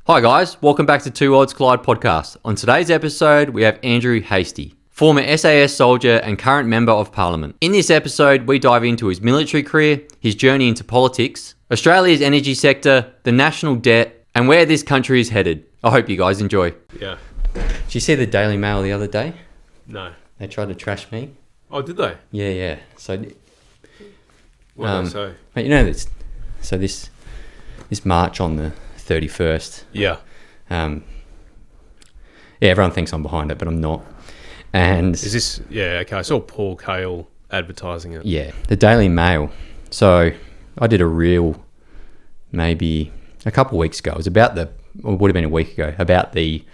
Hi guys, welcome back to Two Worlds Collide podcast. On today's episode, we have Andrew Hastie, former SAS soldier and current Member of Parliament. In this episode, we dive into his military career, his journey into politics, Australia's energy sector, the national debt, and where this country is headed. I hope you guys enjoy. Yeah. Did you see the Daily Mail the other day? No. They tried to trash me. Oh, did they? Yeah. So, What did they say? mate, you know this. So this March on the 31st. Yeah. Everyone thinks I'm behind it, but I'm not. And Is this... Yeah, okay. I saw Paul Cale advertising it. yeah, the Daily Mail. So I did a reel maybe a couple of weeks ago. It was about it would have been a week ago, about the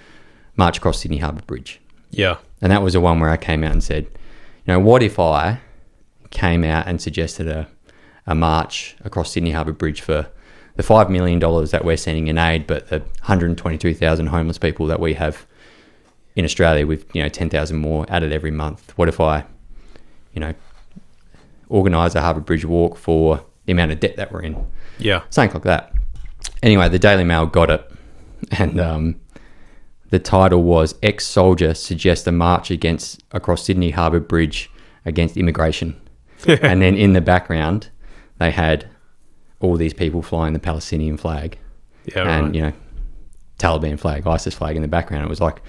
march across Sydney Harbour Bridge. Yeah. And that was the one where I came out and said, you know, what if I came out and suggested a march across Sydney Harbour Bridge for the $5 million that we're sending in aid, but the 122,000 homeless people that we have in Australia with, 10,000 more added every month. What if I, organise a Harbour Bridge walk for the amount of debt that we're in? Yeah. Something like that. Anyway, the Daily Mail got it. And the title was Ex-Soldier Suggests a March across Sydney Harbour Bridge against immigration. And then in the background, they had all these people flying the Palestinian flag. Yeah, and, right. Taliban flag, ISIS flag in the background. It was like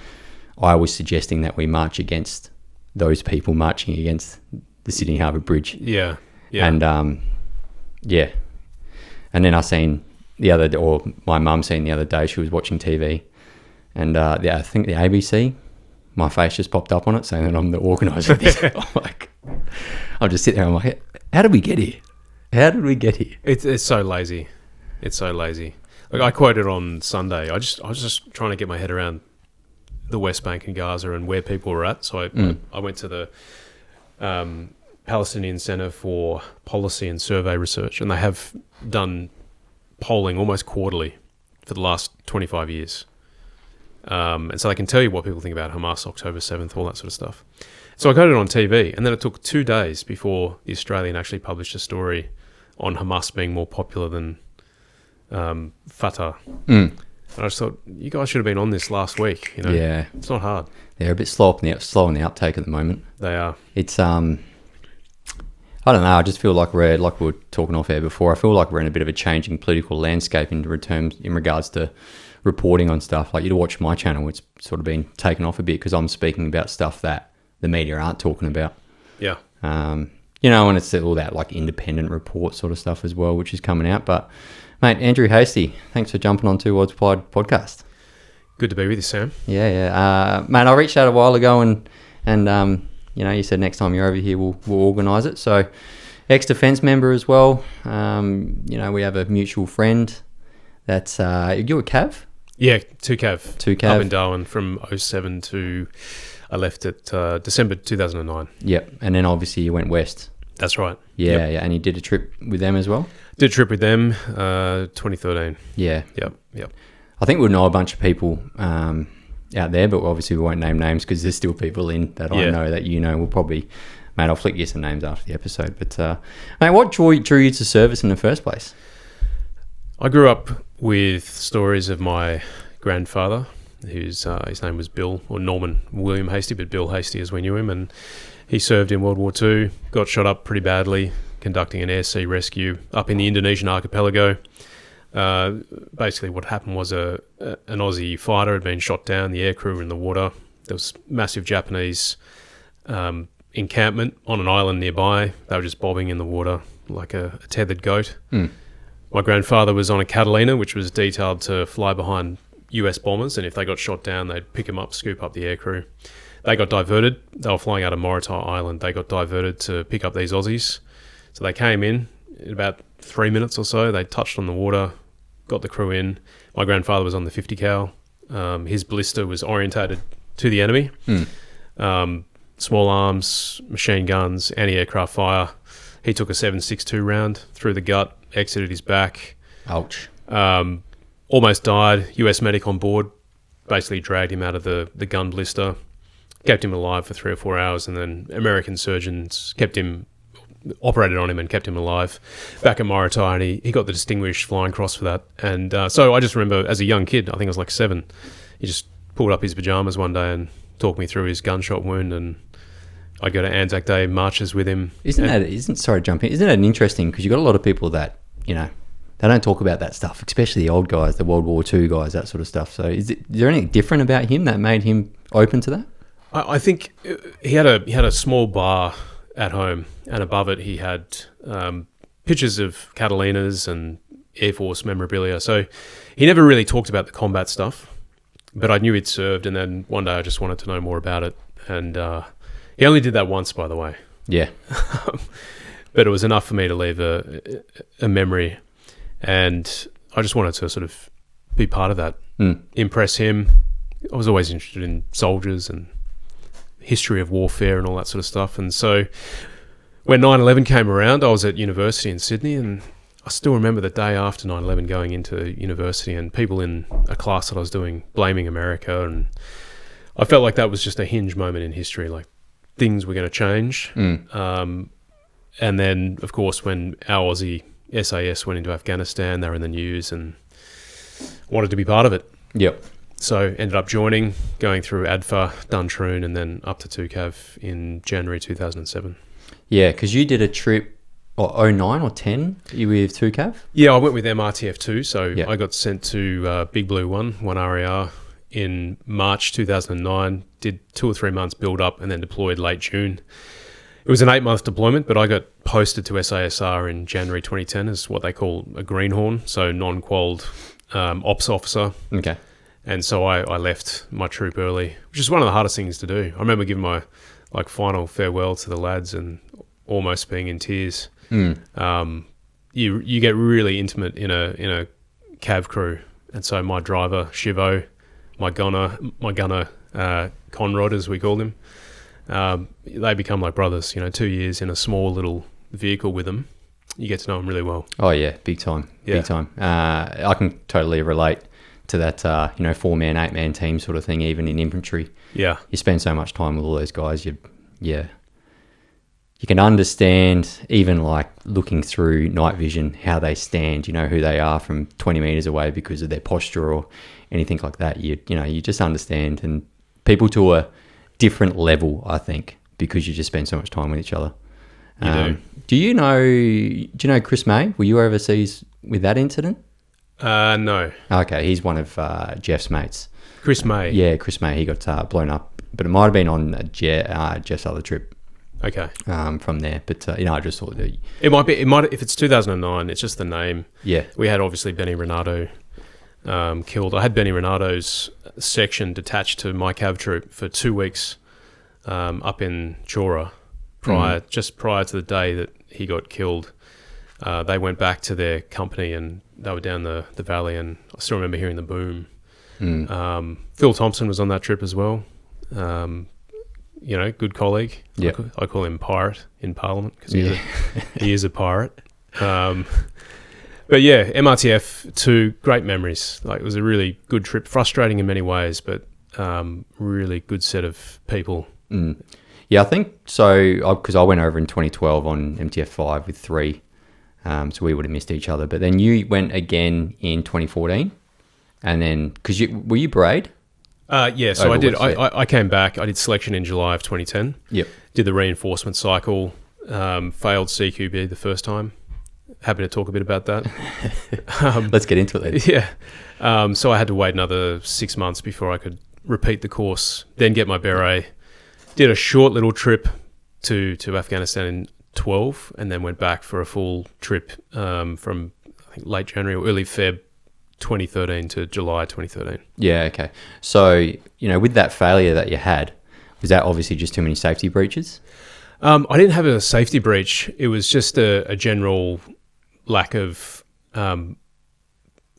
I was suggesting that we march against those people marching against the Sydney Harbour Bridge. Yeah. Yeah. And, And then I seen my mum seen the other day, she was watching TV, and I think the ABC, my face just popped up on it saying that I'm the organiser of this. I'm just sitting there, I'm like, how did we get here? How did we get here? It's so lazy. It's so lazy. Like, I quoted on Sunday. I was just trying to get my head around the West Bank and Gaza and where people were at. So I went to the Palestinian Centre for Policy and Survey Research, and they have done polling almost quarterly for the last 25 years. And so they can tell you what people think about Hamas, October 7th, all that sort of stuff. So I got it on TV, and then it took 2 days before the Australian actually published a story on Hamas being more popular than Fatah. And I just thought, you guys should have been on this last week. Yeah. It's not hard. They're a bit slow in the uptake at the moment. They are. It's, I don't know, I just feel like we were talking off air before, I feel like we're in a bit of a changing political landscape in regards to reporting on stuff. Like, you watch my channel, it's sort of been taken off a bit because I'm speaking about stuff that the media aren't talking about. Yeah. And it's all that like independent report sort of stuff as well, which is coming out. But mate, Andrew Hastie, thanks for jumping on Two Worlds Collide podcast. Good to be with you, Sam. Yeah. Mate, I reached out a while ago and you said next time you're over here, we'll organise it. So, ex-defence member as well. We have a mutual friend that's, you a Cav? Yeah, 2Cav. 2Cav. Up in Darwin from 07 to, I left at December 2009. Yep. And then obviously you went west. That's right. Yeah. Yep. And you did a trip with them as well? Did a trip with them, 2013. Yeah. Yep. I think we'll know a bunch of people out there, but obviously we won't name names because there's still people in that I know that we'll probably... Mate, I'll flick you some names after the episode. But, mate, what drew you to service in the first place? I grew up with stories of my grandfather, whose his name was Bill, or Norman William Hastie, but Bill Hastie as we knew him, and he served in World War II, got shot up pretty badly, conducting an air-sea rescue up in the Indonesian archipelago. Basically what happened was an Aussie fighter had been shot down, the aircrew were in the water, there was massive Japanese encampment on an island nearby. They were just bobbing in the water like a tethered goat. My grandfather was on a Catalina, which was detailed to fly behind US bombers, and if they got shot down, they'd pick them up, scoop up the aircrew. They got diverted. They were flying out of Morotai Island. They got diverted to pick up these Aussies. So they came in about 3 minutes or so. They touched on the water, got the crew in. My grandfather was on the 50 cal. His blister was orientated to the enemy. Small arms, machine guns, anti-aircraft fire. He took a 7.62 round through the gut, exited his back. Ouch. Almost died. US medic on board basically dragged him out of the gun blister, kept him alive for 3 or 4 hours, and then American surgeons kept him operated on him and kept him alive back at Mauritania, and he got the Distinguished Flying Cross for that. And so I just remember as a young kid, I think I was like 7, he just pulled up his pajamas one day and talked me through his gunshot wound, and I'd go to Anzac Day marches with him. Isn't that an interesting, because you've got a lot of people that, they don't talk about that stuff, especially the old guys, the World War II guys, that sort of stuff. So is there anything different about him that made him open to that? I think he had a small bar at home, and above it he had pictures of Catalinas and Air Force memorabilia. So he never really talked about the combat stuff, but I knew he'd served, and then one day I just wanted to know more about it. And he only did that once, by the way. Yeah. But it was enough for me to leave a memory, and I just wanted to sort of be part of that, impress him. I was always interested in soldiers and history of warfare and all that sort of stuff. And so when 9/11 came around, I was at university in Sydney, and I still remember the day after 9/11 going into university and people in a class that I was doing blaming America, and I felt like that was just a hinge moment in history, like things were going to change. And then, of course, when our Aussie SAS went into Afghanistan, they were in the news, and wanted to be part of it. Yep. So ended up joining, going through ADFA, Duntroon, and then up to 2CAV in January 2007. Yeah, because you did a trip, 09 or 10, you were with 2CAV? Yeah, I went with MRTF2, so Yep. I got sent to Big Blue 1 RAR, in March 2009, did 2 or 3 months build up, and then deployed late June. It was an 8-month deployment, but I got posted to SASR in January 2010 as what they call a greenhorn, so non-qualled ops officer. Okay. And so I left my troop early, which is one of the hardest things to do. I remember giving my final farewell to the lads and almost being in tears. You get really intimate in a cav crew, and so my driver Shivo, my gunner Conrad, as we called him, they become like brothers. 2 years in a small little vehicle with them, you get to know them really well. Oh yeah, big time, big time. I can totally relate to that, 4-man, 8-man team sort of thing, even in infantry. Yeah. You spend so much time with all those guys, you can understand, even like looking through night vision, how they stand, who they are from 20 metres away because of their posture or anything like that. You just understand, and people to a different level, I think, because you just spend so much time with each other. Do you know Chris May? Were you overseas with that incident? No. Okay, he's one of Jeff's mates. Chris May. Yeah, Chris May. He got blown up, but it might have been on Jeff's other trip. Okay. From there, but I just thought that it might be. It might, if it's 2009. It's just the name. Yeah. We had obviously Benny Renato killed. I had Benny Renato's section detached to my cav troop for 2 weeks up in Chora, just prior to the day that he got killed. They went back to their company and they were down the valley, and I still remember hearing the boom. Phil Thompson was on that trip as well. Good colleague. Yep. I call him Pirate in Parliament because he is a pirate. But yeah, MRTF, 2 great memories. It was a really good trip, frustrating in many ways, but really good set of people. Yeah, I think so, because I went over in 2012 on MTF5 with 3, so we would have missed each other. But then you went again in 2014, and then, were you Braid? Yeah, so I did. I came back. I did selection in July of 2010. Yep. Did the reinforcement cycle. Failed CQB the first time. Happy to talk a bit about that. Let's get into it then. Yeah. So I had to wait another 6 months before I could repeat the course, then get my beret. Did a short little trip to Afghanistan in 12, and then went back for a full trip from I think late January or early Feb 2013 to July 2013. Yeah, okay. So, with that failure that you had, was that obviously just too many safety breaches? I didn't have a safety breach. It was just a general lack of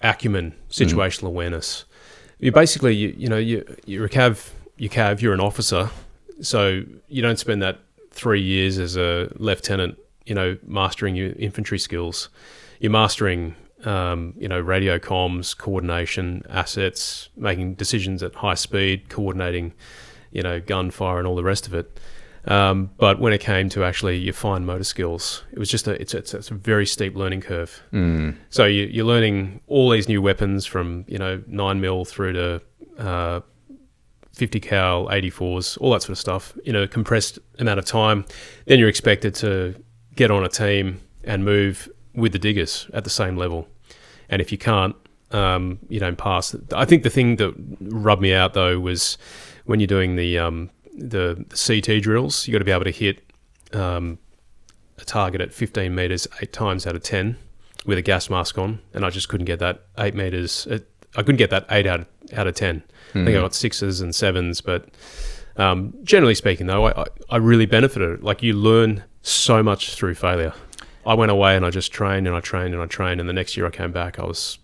acumen, situational awareness. You basically, you're a cav, you're an officer, so you don't spend that 3 years as a lieutenant, mastering your infantry skills. You're mastering radio comms, coordination, assets, making decisions at high speed, coordinating, gunfire and all the rest of it. But when it came to actually your fine motor skills, it was just it's a very steep learning curve. So you're learning all these new weapons from 9mm through to 50 cal 84s, all that sort of stuff in a compressed amount of time. Then you're expected to get on a team and move with the diggers at the same level. And if you can't, you don't pass. I think the thing that rubbed me out though was when you're doing the CT drills, you got to be able to hit a target at 15 meters 8 times out of 10 with a gas mask on, and I just couldn't get that 8 meters. I couldn't get that 8 out of 10. I think I got 6s and 7s, but generally speaking, though, I really benefited. Like, you learn so much through failure. I went away and I just trained and I trained and I trained, and the next year I came back, I was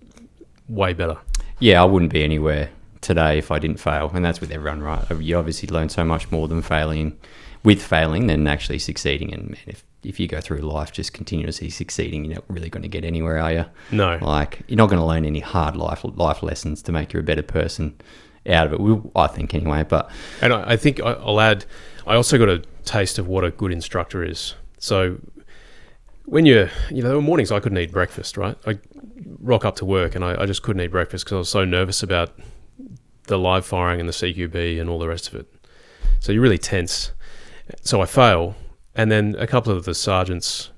way better. Yeah, I wouldn't be anywhere today if I didn't fail, and that's with everyone, right? You obviously learn so much more than failing than actually succeeding. And man, if you go through life just continuously succeeding, you're not really going to get anywhere, are you? No. Like, you're not going to learn any hard life lessons to make you a better person out of it, I think, anyway. And I think I'll add, I also got a taste of what a good instructor is. So when there were mornings I couldn't eat breakfast, right? I rock up to work and I just couldn't eat breakfast because I was so nervous about the live firing and the CQB and all the rest of it. So you're really tense. So I fail, and then a couple of the sergeants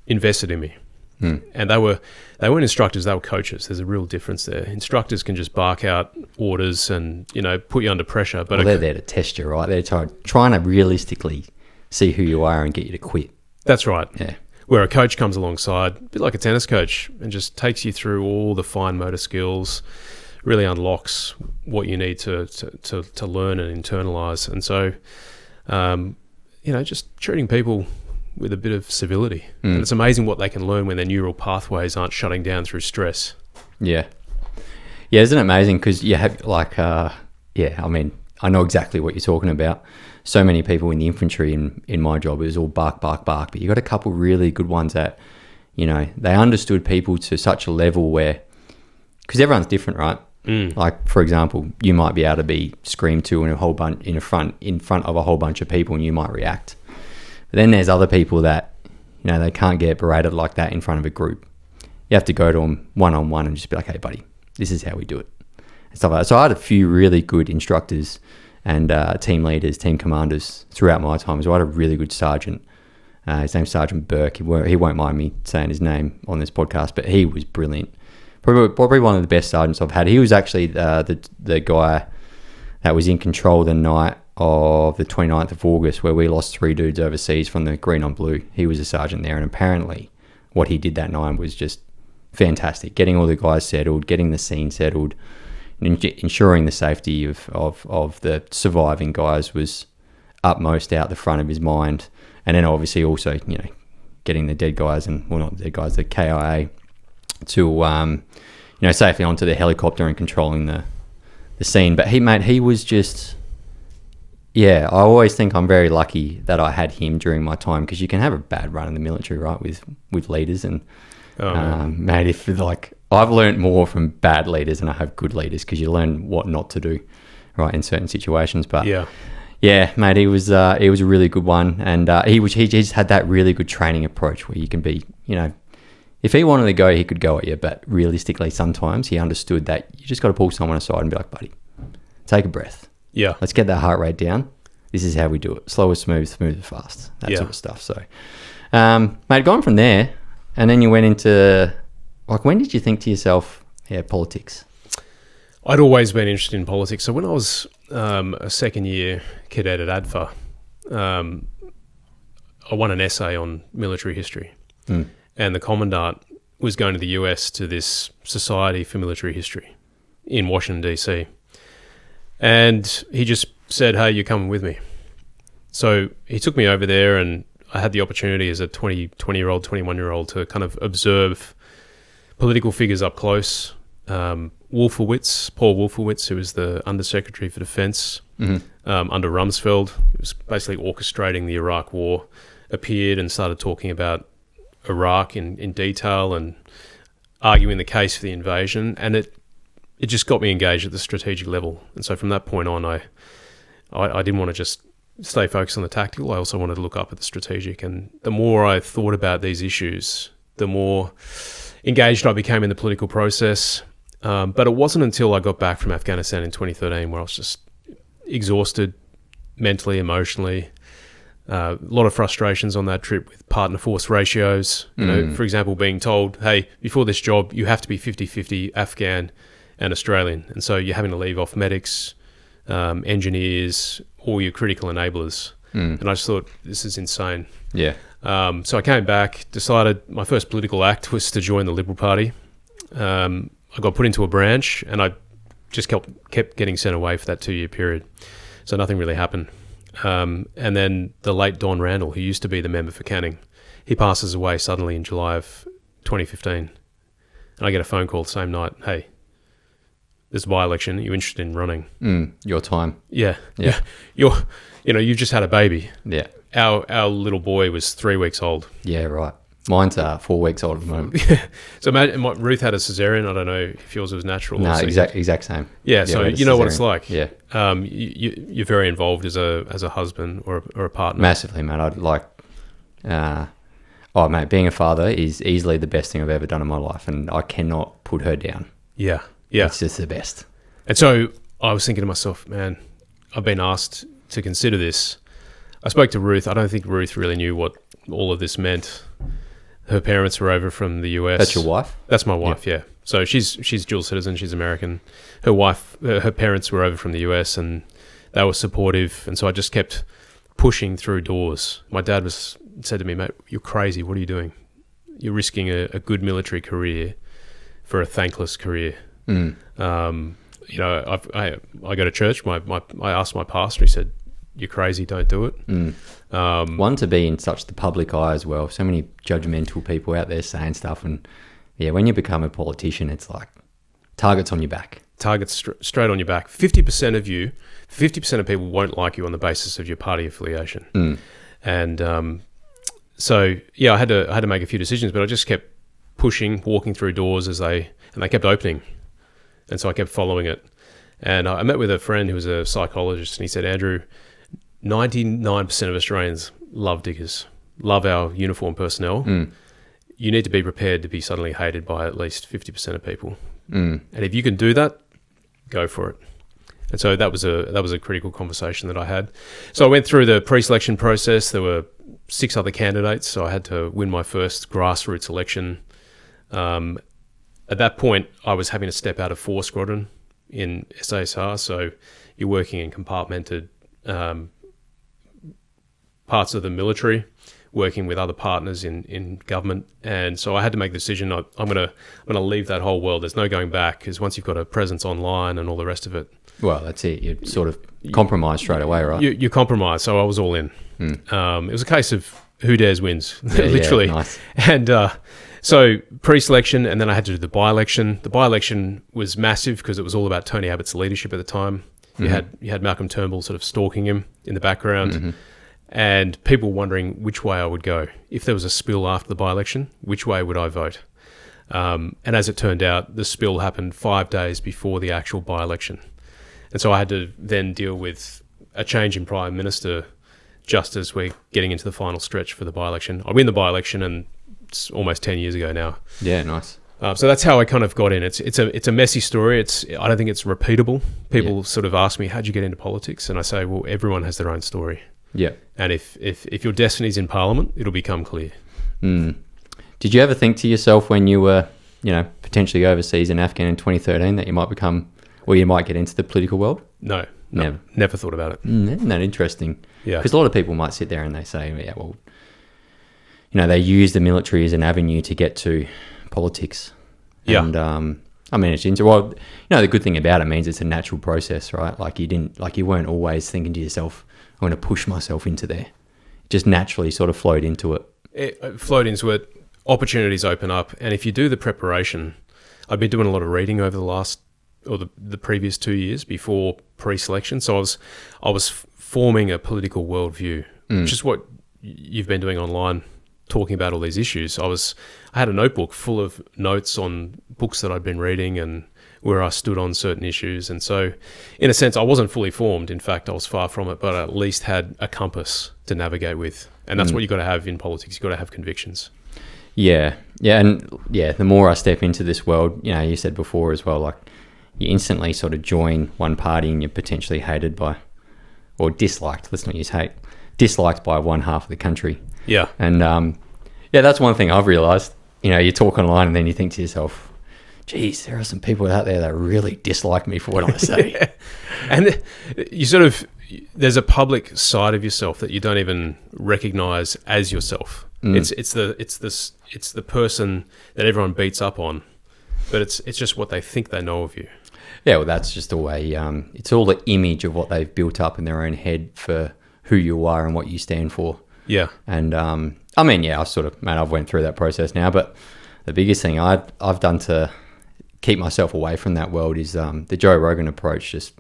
invested in me. And they weren't instructors, they were coaches. There's a real difference there. Instructors can just bark out orders and, put you under pressure. But they're there to test you, right? They're trying to realistically see who you are and get you to quit. That's right. Yeah. Where a coach comes alongside, a bit like a tennis coach, and just takes you through all the fine motor skills, really unlocks what you need to learn and internalize. And so, just treating people with a bit of civility. And it's amazing what they can learn when their neural pathways aren't shutting down through stress. Yeah, isn't it amazing? Because you have I mean, I know exactly what you're talking about. So many people in the infantry in my job, it was all bark, bark, bark. But you got a couple really good ones that, they understood people to such a level where, because everyone's different, right? Like, for example, you might be able to be screamed to in a whole bunch in front of a whole bunch of people, and you might react. But then there's other people that, they can't get berated like that in front of a group. You have to go to them one-on-one and just be like, hey, buddy, this is how we do it, and stuff like that. So I had a few really good instructors and team leaders, team commanders throughout my time. So I had a really good sergeant. His name's Sergeant Burke. He won't mind me saying his name on this podcast, but he was brilliant. Probably one of the best sergeants I've had. He was actually the guy that was in control the night of the 29th of August where we lost 3 dudes overseas from the green on blue. He was a sergeant there, and apparently what he did that night was just fantastic. Getting all the guys settled, getting the scene settled, ensuring the safety of the surviving guys was utmost out the front of his mind. And then obviously also, getting the dead guys not the dead guys, the KIA to, safely onto the helicopter and controlling the scene. But he was just, I always think I'm very lucky that I had him during my time, because you can have a bad run in the military, right, with leaders. And, mate, I've learned more from bad leaders than I have good leaders, because you learn what not to do, right, in certain situations. But yeah, mate, he was a really good one, and he just had that really good training approach where you can be, if he wanted to go, he could go at you, but realistically, sometimes he understood that you just got to pull someone aside and be like, buddy, take a breath. Yeah, let's get that heart rate down. This is how we do it: slow or smooth, smooth or fast, that sort of stuff. So, mate, going from there, and then you went into, when did you think to yourself, politics? I'd always been interested in politics. So when I was a second-year cadet at ADFA, I won an essay on military history. And the commandant was going to the US to this Society for Military History in Washington, D.C. And he just said, hey, you're coming with me. So he took me over there, and I had the opportunity as a 20-year-old, 21-year-old to kind of observe political figures up close. Paul Wolfowitz, who was the Undersecretary for Defense under Rumsfeld, who was basically orchestrating the Iraq War, appeared and started talking about Iraq in detail and arguing the case for the invasion. And it just got me engaged at the strategic level. And so from that point on, I didn't want to just stay focused on the tactical. I also wanted to look up at the strategic. And the more I thought about these issues, the more engaged I became in the political process. But it wasn't until I got back from Afghanistan in 2013 where I was just exhausted mentally, emotionally. A lot of frustrations on that trip with partner force ratios. You know, for example, being told, hey, before this job, you have to be 50-50 Afghan and Australian. And so you're having to leave off medics, engineers, all your critical enablers. And I just thought, this is insane. Yeah. So I came back, decided my first political act was to join the Liberal Party. I got put into a branch and I just kept getting sent away for that 2-year period. So nothing really happened. And then the late Don Randall, who used to be the member for Canning, he passes away suddenly in July of 2015. And I get a phone call the same night, hey, there's a by-election, are you interested in running? Your time. Yeah. Yeah. You've just had a baby. Yeah. Our little boy was 3 weeks old. Yeah, right. Mine's 4 weeks old at the moment. So imagine, Ruth had a cesarean. I don't know if yours was natural. No, or exact same. Yeah, so you know what it's like. Yeah. You're very involved as a husband or a partner. Massively, mate. I'd like... mate, being a father is easily the best thing I've ever done in my life, and I cannot put her down. Yeah. It's just the best. And so I was thinking to myself, man, I've been asked to consider this. I spoke to Ruth. I don't think Ruth really knew what all of this meant. Her parents were over from the US. That's your wife? That's my wife, yeah. So she's dual citizen. She's American. Her parents were over from the US and they were supportive. And so I just kept pushing through doors. My dad said to me, mate, you're crazy. What are you doing? You're risking a good military career for a thankless career. I go to church. I asked my pastor. He said, "You're crazy. Don't do it." One, to be in such the public eye as well. So many judgmental people out there saying stuff, and yeah, when you become a politician, it's like targets on your back. Targets straight on your back. 50% of people won't like you on the basis of your party affiliation. And so yeah, I had to make a few decisions, but I just kept pushing, walking through doors and they kept opening. And so I kept following it. And I met with a friend who was a psychologist, and he said, Andrew, 99% of Australians love diggers, love our uniformed personnel. You need to be prepared to be suddenly hated by at least 50% of people. And if you can do that, go for it. And so that was a critical conversation that I had. So I went through the pre-selection process. There were 6 other candidates, so I had to win my first grassroots election. At that point, I was having to step out of 4 Squadron in SASR, so you're working in compartmented parts of the military, working with other partners in government, and so I had to make the decision. I'm gonna leave that whole world. There's no going back, because once you've got a presence online and all the rest of it, well, that's it. You sort of compromise straight away, right? You compromise. So I was all in. It was a case of who dares wins, literally. Yeah, nice. And so pre-selection, and then I had to do the by-election. The by-election was massive because it was all about Tony Abbott's leadership at the time. You had Malcolm Turnbull sort of stalking him in the background, and people wondering which way I would go. If there was a spill after the by-election, which way would I vote? And as it turned out, the spill happened 5 days before the actual by-election. And so I had to then deal with a change in Prime Minister just as we're getting into the final stretch for the by-election. I win the by-election, and it's almost 10 years ago now. Yeah, nice. So that's how I kind of got in. It's a messy story. I don't think it's repeatable. People sort of ask me, how'd you get into politics? And I say, well, everyone has their own story. Yeah. And if your destiny's in Parliament, it'll become clear. Did you ever think to yourself when you were, potentially overseas in Afghan in 2013 that you might become, or you might get into the political world? No. Never thought about it. Isn't that interesting? Yeah. Because a lot of people might sit there and they say, yeah, well, they use the military as an avenue to get to politics. Yeah. And it's interesting. Well, the good thing about it means it's a natural process, right? Like you weren't always thinking to yourself, I'm going to push myself into there. It just naturally sort of flowed into it. It flowed into it. Opportunities open up, and if you do the preparation, I've been doing a lot of reading over the previous 2 years before pre-selection. So I was forming a political worldview, which is what you've been doing online, talking about all these issues. I had a notebook full of notes on books that I'd been reading and where I stood on certain issues. And so, in a sense, I wasn't fully formed. In fact, I was far from it, but I at least had a compass to navigate with. And that's what you got to have in politics. You got to have convictions. Yeah. And the more I step into this world, you said before as well, like you instantly sort of join one party and you're potentially hated by, or disliked, let's not use hate, disliked by one half of the country. Yeah. And that's one thing I've realized. You talk online and then you think to yourself, geez, there are some people out there that really dislike me for what I say. Yeah. And there's a public side of yourself that you don't even recognize as yourself. It's the person that everyone beats up on, but it's just what they think they know of you. Yeah, well, that's just the way. It's all the image of what they've built up in their own head for who you are and what you stand for. Yeah. And I've went through that process now. But the biggest thing I've done to keep myself away from that world is the Joe Rogan approach. Just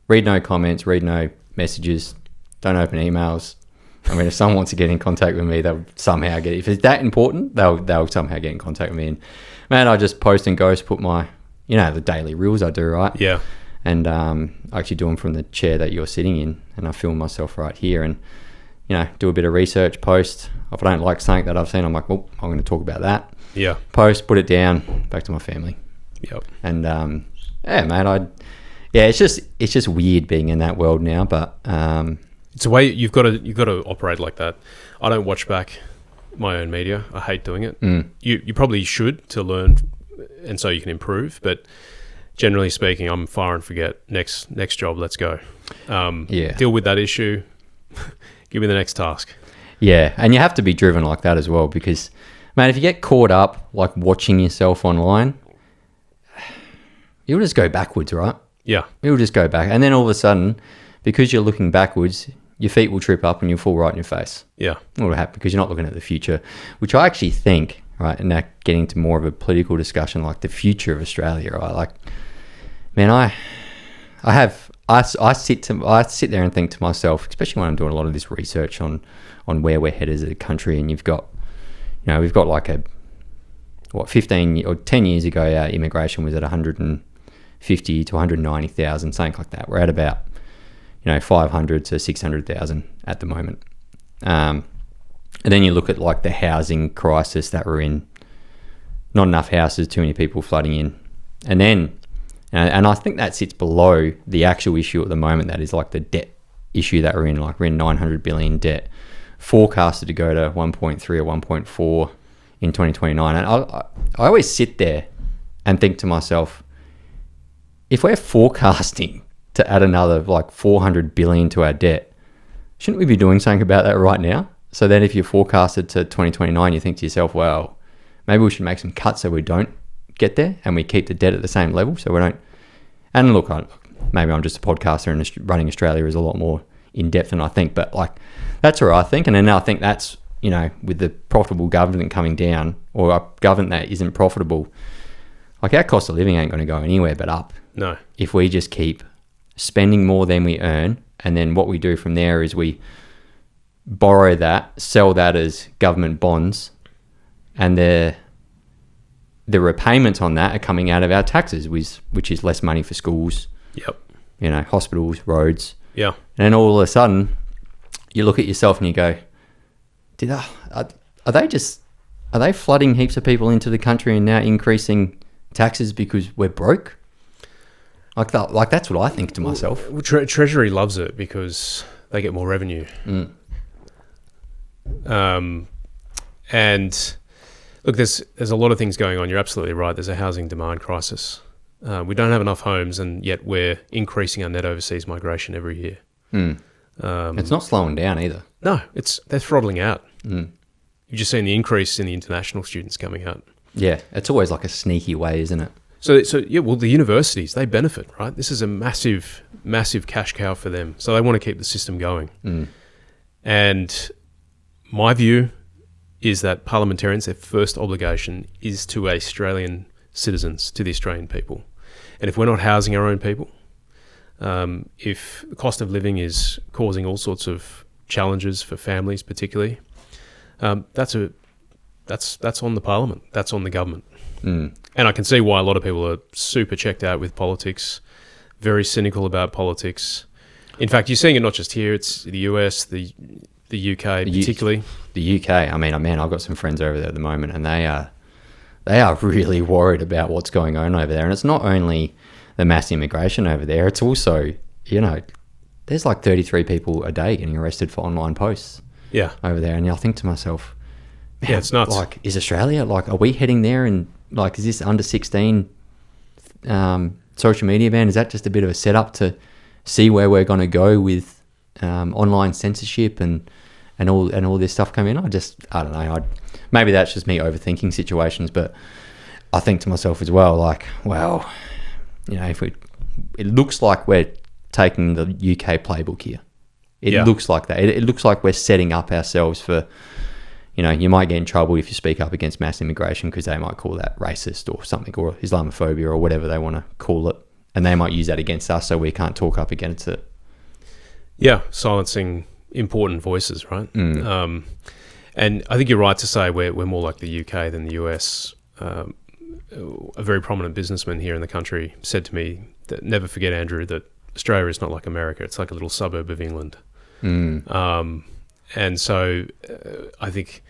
read no comments, read no messages, don't open emails. I mean, if someone wants to get in contact with me, they'll somehow get it. If it's that important, they'll somehow get in contact with me. And man, I just post and ghost, put my, the daily reels I do, right? Yeah. And I actually do them from the chair that you're sitting in, and I film myself right here and, do a bit of research, post. If I don't like something that I've seen, I'm like, well, I'm going to talk about that. Yeah. Post, put it down, back to my family. Yep. And it's just weird being in that world now, but it's a way you've got to operate like that. I don't watch back my own media. I hate doing it. You probably should to learn, and so you can improve. But generally speaking, I'm fire and forget. Next job, let's go. Deal with that issue. Give me the next task. Yeah, and you have to be driven like that as well, because, man, if you get caught up like watching yourself online, you'll just go backwards, right? Yeah. You'll just go back. And then all of a sudden, because you're looking backwards, your feet will trip up and you'll fall right in your face. Yeah. It will happen because you're not looking at the future, which I actually think, right, and now getting to more of a political discussion, like the future of Australia, right? Like, man, I sit there and think to myself, especially when I'm doing a lot of this research on where we're headed as a country, and we've got like 15 or 10 years ago, our immigration was at 150 to 190,000, something like that. We're at about 500 to 600,000 at the moment. And then you look at like the housing crisis that we're in, not enough houses, too many people flooding in. And then, and I think that sits below the actual issue at the moment, that is like the debt issue that we're in. Like we're in 900 billion debt, forecasted to go to 1.3 or 1.4 in 2029. And I always sit there and think to myself, if we're forecasting to add another like 400 billion to our debt, shouldn't we be doing something about that right now? So then if you're forecasted to 2029, you think to yourself, well, maybe we should make some cuts so we don't get there and we keep the debt at the same level so we don't. And look, maybe I'm just a podcaster and running Australia is a lot more in depth than I think, but like that's where I think. And then I think that's, with the profitable government coming down, or a government that isn't profitable, like our cost of living ain't going to go anywhere but up. No. If we just keep spending more than we earn, and then what we do from there is we borrow that, sell that as government bonds, and the repayments on that are coming out of our taxes, which is less money for schools. Yep. Hospitals, roads. Yeah. And then all of a sudden, you look at yourself and you go, are they flooding heaps of people into the country and now increasing taxes because we're broke? Like that's what I think to myself. Well, Treasury loves it because they get more revenue. And look, there's a lot of things going on. You're absolutely right. There's a housing demand crisis. We don't have enough homes, and yet we're increasing our net overseas migration every year. It's not slowing down either. No, they're throttling out. You've just seen the increase in the international students coming out. Yeah, it's always like a sneaky way, isn't it? So yeah, well, the universities, they benefit, right? This is a massive, massive cash cow for them. So they want to keep the system going. And my view is that parliamentarians, their first obligation is to Australian citizens, to the Australian people. And if we're not housing our own people, if the cost of living is causing all sorts of challenges for families particularly, that's a that's on the parliament. That's on the government. Mm. And I can see why a lot of people are super checked out with politics, very cynical about politics. In fact, you're seeing it not just here, it's the US, the UK particularly. The UK, I mean, man, I've got some friends over there at the moment, and they are really worried about what's going on over there. And it's not only the mass immigration over there, it's also, there's like 33 people a day getting arrested for online posts over there. And I think to myself, man, it's nuts. Like, is Australia, like, are we heading there? And like, is this under 16 social media ban? Is that just a bit of a setup to see where we're going to go with online censorship and all this stuff coming in? I don't know. Maybe that's just me overthinking situations, but I think to myself as well, like, well, it looks like we're taking the UK playbook here. It looks like that. It looks like we're setting up ourselves for, you might get in trouble if you speak up against mass immigration because they might call that racist or something, or Islamophobia or whatever they want to call it. And they might use that against us so we can't talk up against it. Yeah, silencing important voices, right? Mm. And I think you're right to say we're more like the UK than the US. A very prominent businessman here in the country said to me that never forget, Andrew, that Australia is not like America. It's like a little suburb of England. Mm. And so I think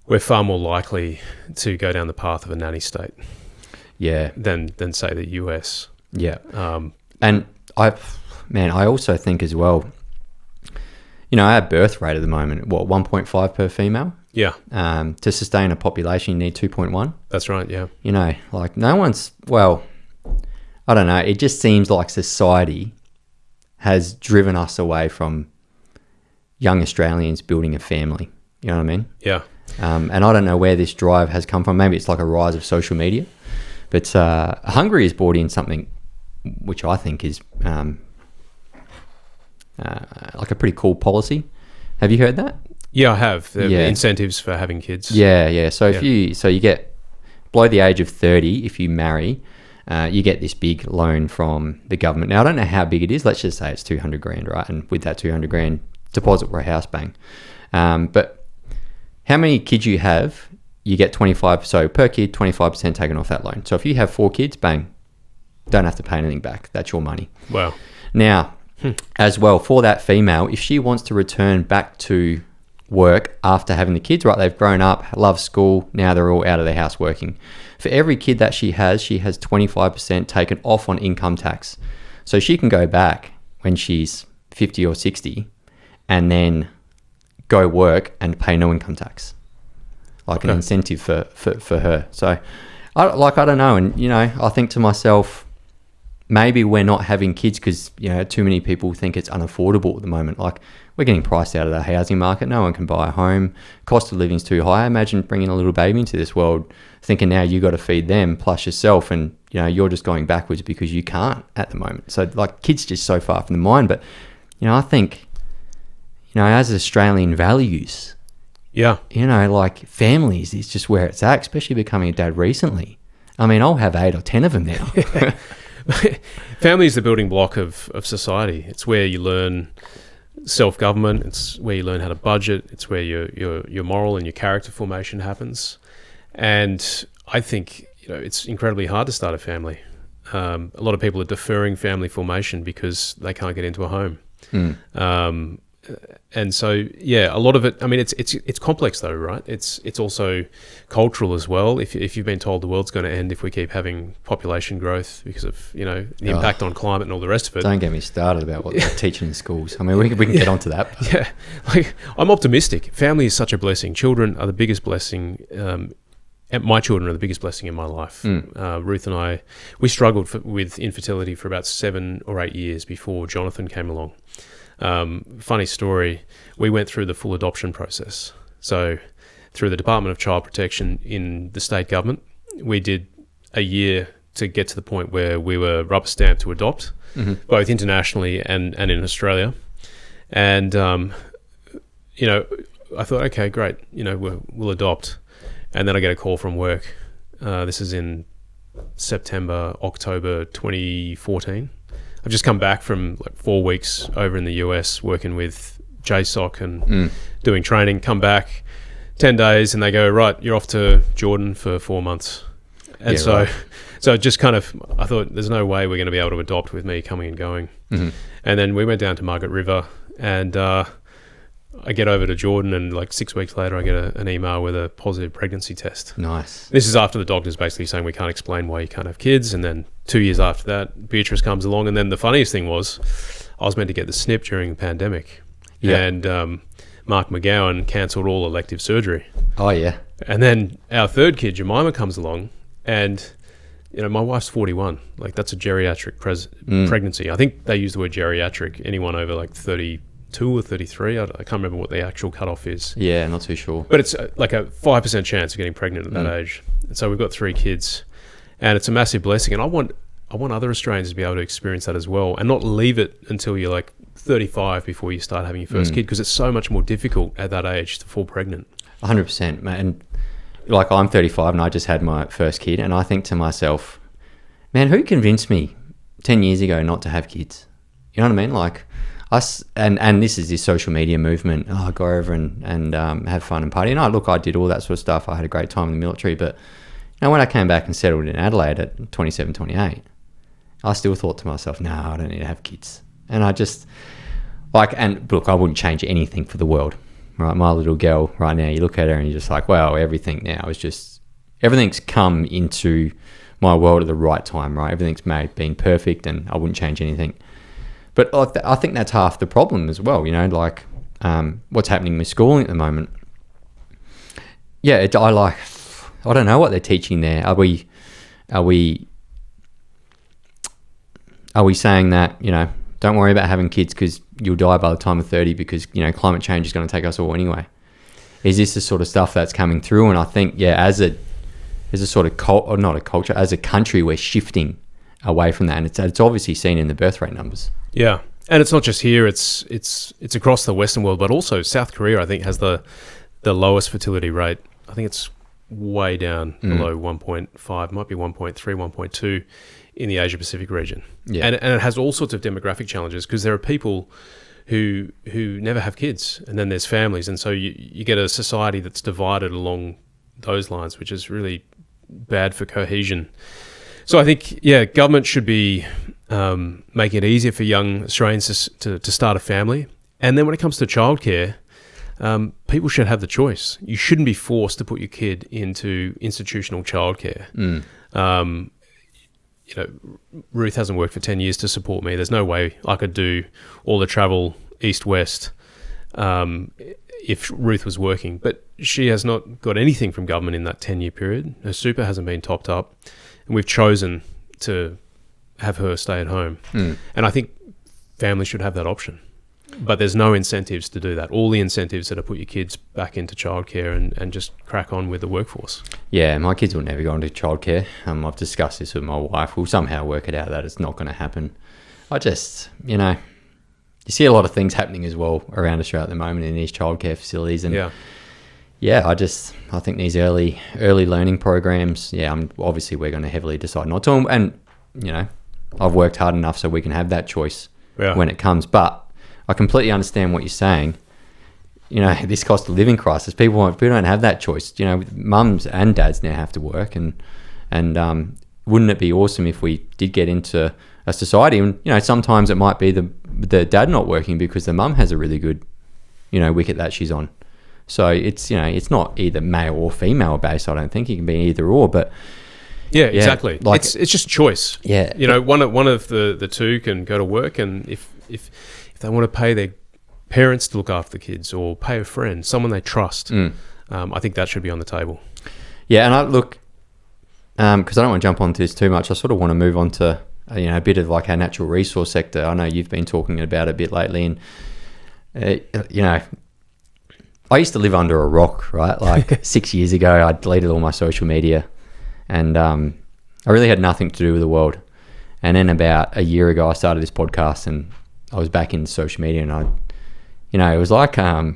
we're far more likely to go down the path of a nanny state than say the US. Yeah. And I also think as well, our birth rate at the moment, 1.5 per female? Yeah. To sustain a population, you need 2.1. That's right, yeah. Like no one's, well, I don't know. It just seems like society has driven us away from young Australians building a family. You know what I mean? Yeah. And I don't know where this drive has come from. Maybe it's like a rise of social media. But Hungary has brought in something which I think is like a pretty cool policy. Have you heard that? Yeah, I have. Incentives for having kids. Yeah. So if you get below the age of 30, if you marry, you get this big loan from the government. Now, I don't know how big it is. Let's just say it's 200 grand, right? And with that 200 grand deposit for a house, bang. But how many kids you have, you get 25. So per kid, 25% taken off that loan. So if you have 4 kids, bang, don't have to pay anything back. That's your money. Wow. Now, as well, for that female, if she wants to return back to work after having the kids, right, they've grown up, love school, now they're all out of their house working. For every kid that she has 25% taken off on income tax. So she can go back when she's 50 or 60 and then go work and pay no income tax. Like an incentive for her. So, I don't know. And, I think to myself, maybe we're not having kids because, too many people think it's unaffordable at the moment. Like, we're getting priced out of the housing market. No one can buy a home. Cost of living's too high. Imagine bringing a little baby into this world, thinking now you got to feed them plus yourself, and, you're just going backwards because you can't at the moment. So, like, kids just so far from the mind. But, I think, as Australian values, like families is just where it's at, especially becoming a dad recently. I mean, I'll have 8 or 10 of them now. Family is the building block of society. It's where you learn self-government. It's where you learn how to budget. It's where your moral and your character formation happens. And I think, it's incredibly hard to start a family. A lot of people are deferring family formation because they can't get into a home. And so, a lot of it, I mean, it's complex though, right? It's also cultural as well. If you've been told the world's going to end if we keep having population growth because of, the impact on climate and all the rest of it. Don't get me started about what they're teaching in schools. I mean, we can get onto that. But. Yeah. Like, I'm optimistic. Family is such a blessing. Children are the biggest blessing. My children are the biggest blessing in my life. Ruth and I, we struggled with infertility for about 7 or 8 years before Jonathan came along. Funny story, we went through the full adoption process. So through the Department of Child Protection in the state government, we did a year to get to the point where we were rubber stamped to adopt, both internationally and in Australia. And, I thought, okay, great, we'll adopt. And then I get a call from work. This is in October 2014. I've just come back from 4 weeks over in the US working with JSOC and doing training. Come back 10 days and they go, right, you're off to Jordan for 4 months. And so just kind of, I thought there's no way we're going to be able to adopt with me coming and going. Mm-hmm. And then we went down to Margaret River, and I get over to Jordan, and like 6 weeks later I get an email with a positive pregnancy test. Nice. This is after the doctor's basically saying we can't explain why you can't have kids. And then 2 years after that, Beatrice comes along. And then the funniest thing was I was meant to get the snip during the pandemic. Yeah. And Mark McGowan cancelled all elective surgery. Oh, yeah. And then our third kid, Jemima, comes along, and my wife's 41. Like, that's a geriatric pregnancy. I think they use the word geriatric. Anyone over like 32 or 33. I can't remember what the actual cutoff is. Yeah, not too sure. But it's like a 5% chance of getting pregnant at that age. And so we've got 3 kids, and it's a massive blessing. And I want other Australians to be able to experience that as well, and not leave it until you're like 35 before you start having your first kid, because it's so much more difficult at that age to fall pregnant. 100%, mate. And like, I'm 35 and I just had my first kid, and I think to myself, man, who convinced me 10 years ago not to have kids? You know what I mean? Like, us, and this is this social media movement. Oh, go over and have fun and party. And I did all that sort of stuff. I had a great time in the military, but when I came back and settled in Adelaide at 27, 28, I still thought to myself, no, I don't need to have kids. And I just, and look, I wouldn't change anything for the world, right? My little girl right now, you look at her and you're just like, wow, everything now is just, everything's come into my world at the right time, right? Everything's been perfect, and I wouldn't change anything. But I think that's half the problem as well, what's happening with schooling at the moment. Yeah, I don't know what they're teaching there. Are we saying that, don't worry about having kids because you'll die by the time of 30 because, climate change is going to take us all anyway? Is this the sort of stuff that's coming through? And I think, as a sort of not a culture, as a country, we're shifting away from that. And it's obviously seen in the birth rate numbers. Yeah. And it's not just here, it's across the Western world, but also South Korea, I think, has the lowest fertility rate. I think it's way down below 1.5, might be 1.3, 1.2 in the Asia Pacific region. Yeah. And it has all sorts of demographic challenges, because there are people who never have kids, and then there's families, and so you get a society that's divided along those lines, which is really bad for cohesion. So I think, government should be making it easier for young Australians to start a family. And then when it comes to childcare, people should have the choice. You shouldn't be forced to put your kid into institutional childcare. Ruth hasn't worked for 10 years to support me. There's no way I could do all the travel east-west if Ruth was working. But she has not got anything from government in that 10-year period. Her super hasn't been topped up. And we've chosen to have her stay at home. And I think families should have that option. But there's no incentives to do that. All the incentives are to put your kids back into childcare and just crack on with the workforce. Yeah, my kids will never go into childcare. I've discussed this with my wife. We'll somehow work it out that it's not going to happen. I just, you see a lot of things happening as well around Australia at the moment in these childcare facilities. And I think these early learning programs, obviously we're going to heavily decide not to. And, I've worked hard enough so we can have that choice when it comes. But I completely understand what you're saying. This cost of living crisis, people don't have that choice. Mums and dads now have to work, and wouldn't it be awesome if we did get into a society, and sometimes it might be the dad not working because the mum has a really good wicket that she's on. So it's it's not either male or female based. I don't think it can be either or, but exactly. Like, it's just choice. Yeah, one of the two can go to work, and if they want to pay their parents to look after the kids, or pay a friend, someone they trust, I think that should be on the table. Yeah, and I look, because I don't want to jump onto this too much, I sort of want to move on to a bit of like our natural resource sector. I know you've been talking about it a bit lately, and I used to live under a rock, right? Like 6 years ago, I deleted all my social media, and I really had nothing to do with the world. And then about a year ago, I started this podcast, and I was back in social media, and it was like I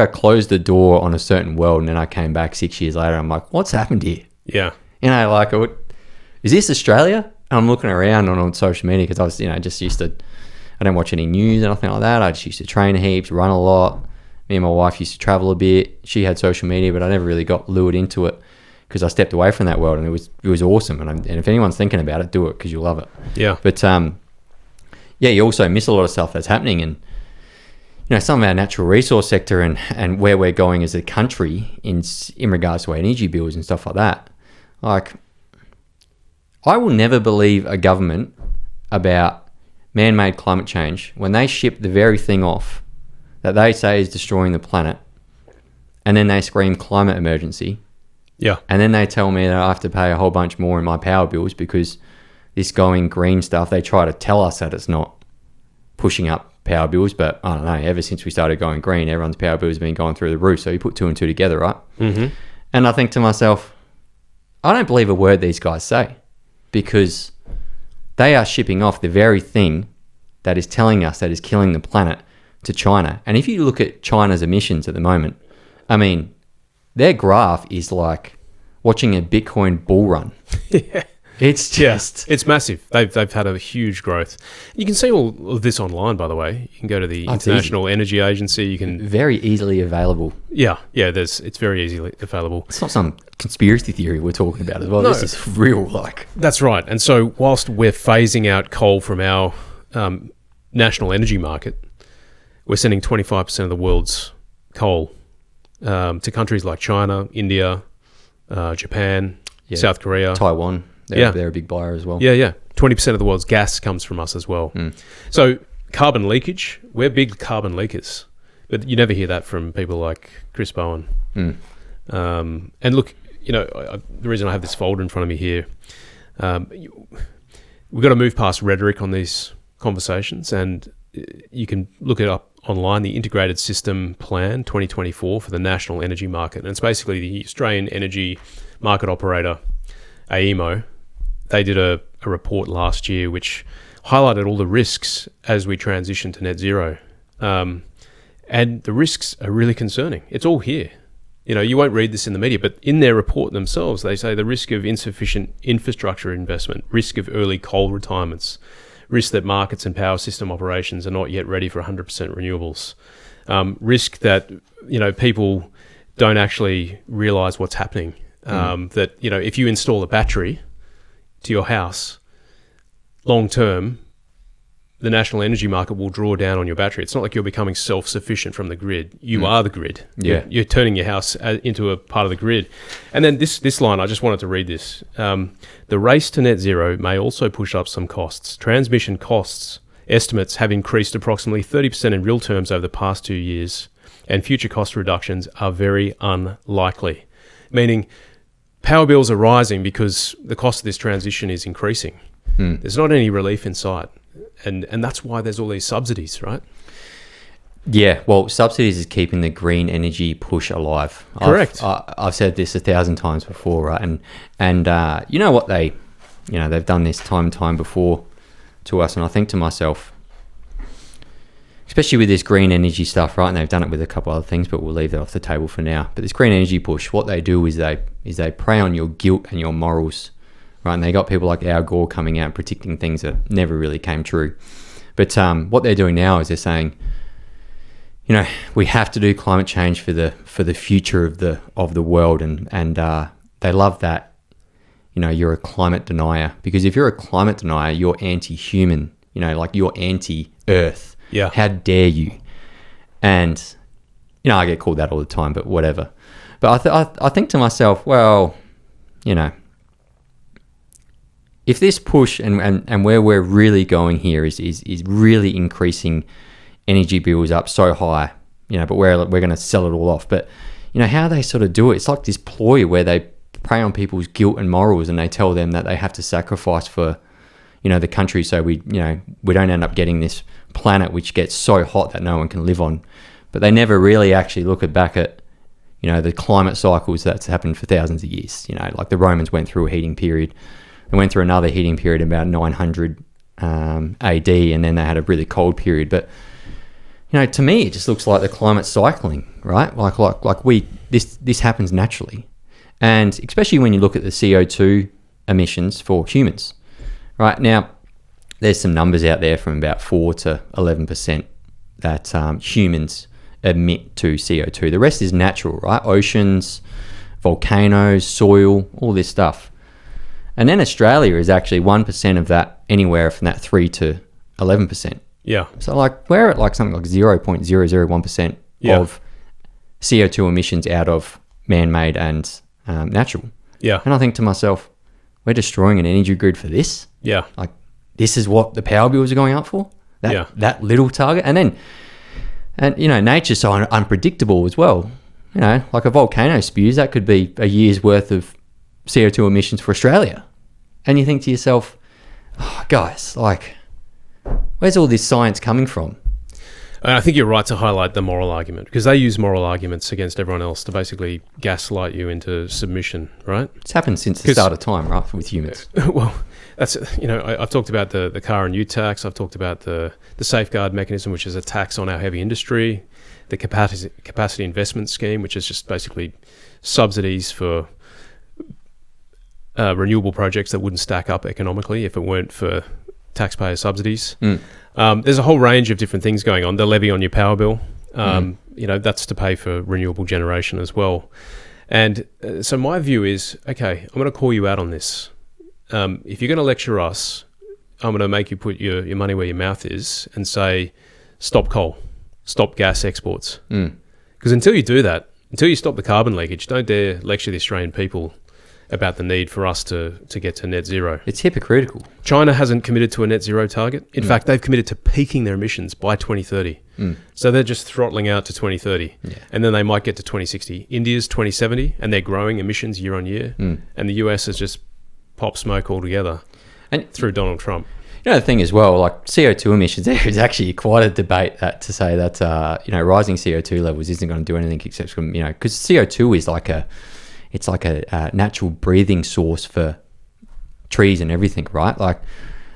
closed the door on a certain world, and then I came back 6 years later. I'm like, what's happened here? Yeah. Is this Australia? And I'm looking around on social media because I was, just used to, I don't watch any news or nothing like that. I just used to train heaps, run a lot, Me and my wife used to travel a bit. She had social media, but I never really got lured into it because I stepped away from that world, and it was awesome. And if anyone's thinking about it, do it because you'll love it. Yeah. But you also miss a lot of stuff that's happening, and some of our natural resource sector and where we're going as a country in regards to our energy bills and stuff like that. Like, I will never believe a government about man-made climate change when they ship the very thing off that they say is destroying the planet, and then they scream climate emergency. Yeah. And then they tell me that I have to pay a whole bunch more in my power bills because this going green stuff, they try to tell us that it's not pushing up power bills, but I don't know, ever since we started going green, everyone's power bills have been going through the roof. So you put two and two together, right? Mm-hmm. And I think to myself, I don't believe a word these guys say, because they are shipping off the very thing that is telling us that is killing the planet to China. And if you look at China's emissions at the moment, I mean, their graph is like watching a Bitcoin bull run. Yeah. It's just... It's massive. They've had a huge growth. You can see all of this online, by the way. You can go to the International Energy Agency. You can... Very easily available. Yeah. It's very easily available. It's not some conspiracy theory we're talking about as well. No. This is real, like... That's right. And so whilst we're phasing out coal from our national energy market, we're sending 25% of the world's coal to countries like China, India, Japan, South Korea. Taiwan. They're a big buyer as well. Yeah. 20% of the world's gas comes from us as well. So carbon leakage, we're big carbon leakers. But you never hear that from people like Chris Bowen. And look, the reason I have this folder in front of me here, we've got to move past rhetoric on these conversations, and you can look it up online, the Integrated System Plan 2024 for the National Energy Market. And it's basically the Australian Energy Market Operator, AEMO. They did a report last year which highlighted all the risks as we transition to net zero. And the risks are really concerning. It's all here. You won't read this in the media, but in their report themselves, they say the risk of insufficient infrastructure investment, risk of early coal retirements, risk that markets and power system operations are not yet ready for 100% renewables, risk that, people don't actually realize what's happening. That, if you install a battery to your house, long term, the national energy market will draw down on your battery. It's not like you're becoming self-sufficient from the grid. You are the grid. Yeah. You're turning your house into a part of the grid. And then this line, I just wanted to read this. The race to net zero may also push up some costs. Transmission costs estimates have increased approximately 30% in real terms over the past 2 years, and future cost reductions are very unlikely. Meaning power bills are rising because the cost of this transition is increasing. There's not any relief in sight. And that's why there's all these subsidies, right? Yeah, well, subsidies is keeping the green energy push alive. Correct. I've said this 1,000 times before, right? And you know what they've done this time and time before to us. And I think to myself, especially with this green energy stuff, right? And they've done it with a couple other things, but we'll leave that off the table for now. But this green energy push, what they do is they prey on your guilt and your morals, right? And they got people like Al Gore coming out and predicting things that never really came true. But what they're doing now is they're saying, we have to do climate change for the future of the world, and they love that. You're a climate denier, because if you're a climate denier, you're anti-human. Like you're anti-Earth. Yeah. How dare you? And I get called that all the time, but whatever. But I think to myself, well, if this push and where we're really going here is really increasing energy bills up so high, but we're going to sell it all off. But how they sort of do it, it's like this ploy where they prey on people's guilt and morals, and they tell them that they have to sacrifice for the country, so we don't end up getting this planet which gets so hot that no one can live on. But they never really actually look back at the climate cycles that's happened for thousands of years. Like the Romans went through a heating period. They went through another heating period about 900 AD, and then they had a really cold period. But to me, it just looks like the climate cycling, right? Like this happens naturally, and especially when you look at the CO2 emissions for humans. Right now, there's some numbers out there from about 4 to 11% that humans emit to CO2. The rest is natural, right? Oceans, volcanoes, soil, all this stuff. And then Australia is actually 1% of that, anywhere from that 3 to 11%. Yeah. So like we're at like something like 0.001% of CO2 emissions out of man-made and natural. Yeah. And I think to myself, we're destroying an energy grid for this? Yeah. Like this is what the power bills are going up for? That little target? And nature's so unpredictable as well. Like a volcano spews, that could be a year's worth of CO2 emissions for Australia. And you think to yourself, guys, like, where's all this science coming from? And I think you're right to highlight the moral argument, because they use moral arguments against everyone else to basically gaslight you into submission, right? It's happened since the start of time, right, with humans. Well, that's, I've talked about the car and ute tax. I've talked about the safeguard mechanism, which is a tax on our heavy industry, the capacity investment scheme, which is just basically subsidies for renewable projects that wouldn't stack up economically if it weren't for taxpayer subsidies. There's a whole range of different things going on. The levy on your power bill, that's to pay for renewable generation as well. And so my view is, okay, I'm going to call you out on this. If you're going to lecture us, I'm going to make you put your money where your mouth is and say, stop coal, stop gas exports. Because until you do that, until you stop the carbon leakage, don't dare lecture the Australian people about the need for us to get to net zero. It's hypocritical. China hasn't committed to a net zero target. In fact, they've committed to peaking their emissions by 2030. So they're just throttling out to 2030. Yeah. And then they might get to 2060. India's 2070, and they're growing emissions year on year. And the US has just popped smoke altogether through Donald Trump. The thing as well, like CO2 emissions, there is actually quite a debate to say that, rising CO2 levels isn't going to do anything except from, because CO2 is like a natural breathing source for trees and everything, right? Like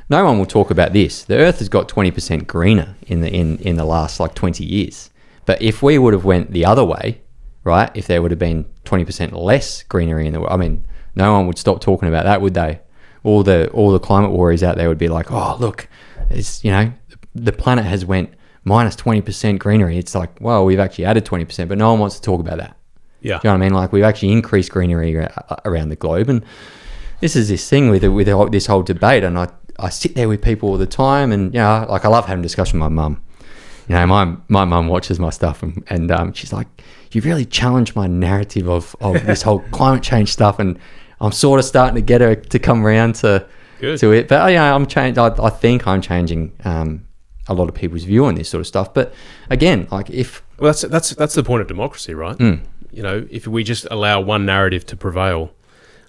no one will talk about this. The Earth has got 20% greener in the last like 20 years. But if we would have went the other way, right? If there would have been 20% less greenery in the world, I mean, no one would stop talking about that, would they? All the climate warriors out there would be like, oh, look, it's, the planet has went minus 20% greenery. It's like, well, we've actually added 20%, but no one wants to talk about that. Yeah. Do you know what I mean? Like we've actually increased greenery around the globe, and this is this thing with this whole debate. And I sit there with people all the time, and like I love having discussion with my mum. My mum watches my stuff, and she's like, "You really challenge my narrative of this whole climate change stuff," and I'm sort of starting to get her to come around to it. But I'm changed. I think I'm changing a lot of people's view on this sort of stuff. But again, like that's the point of democracy, right? If we just allow one narrative to prevail,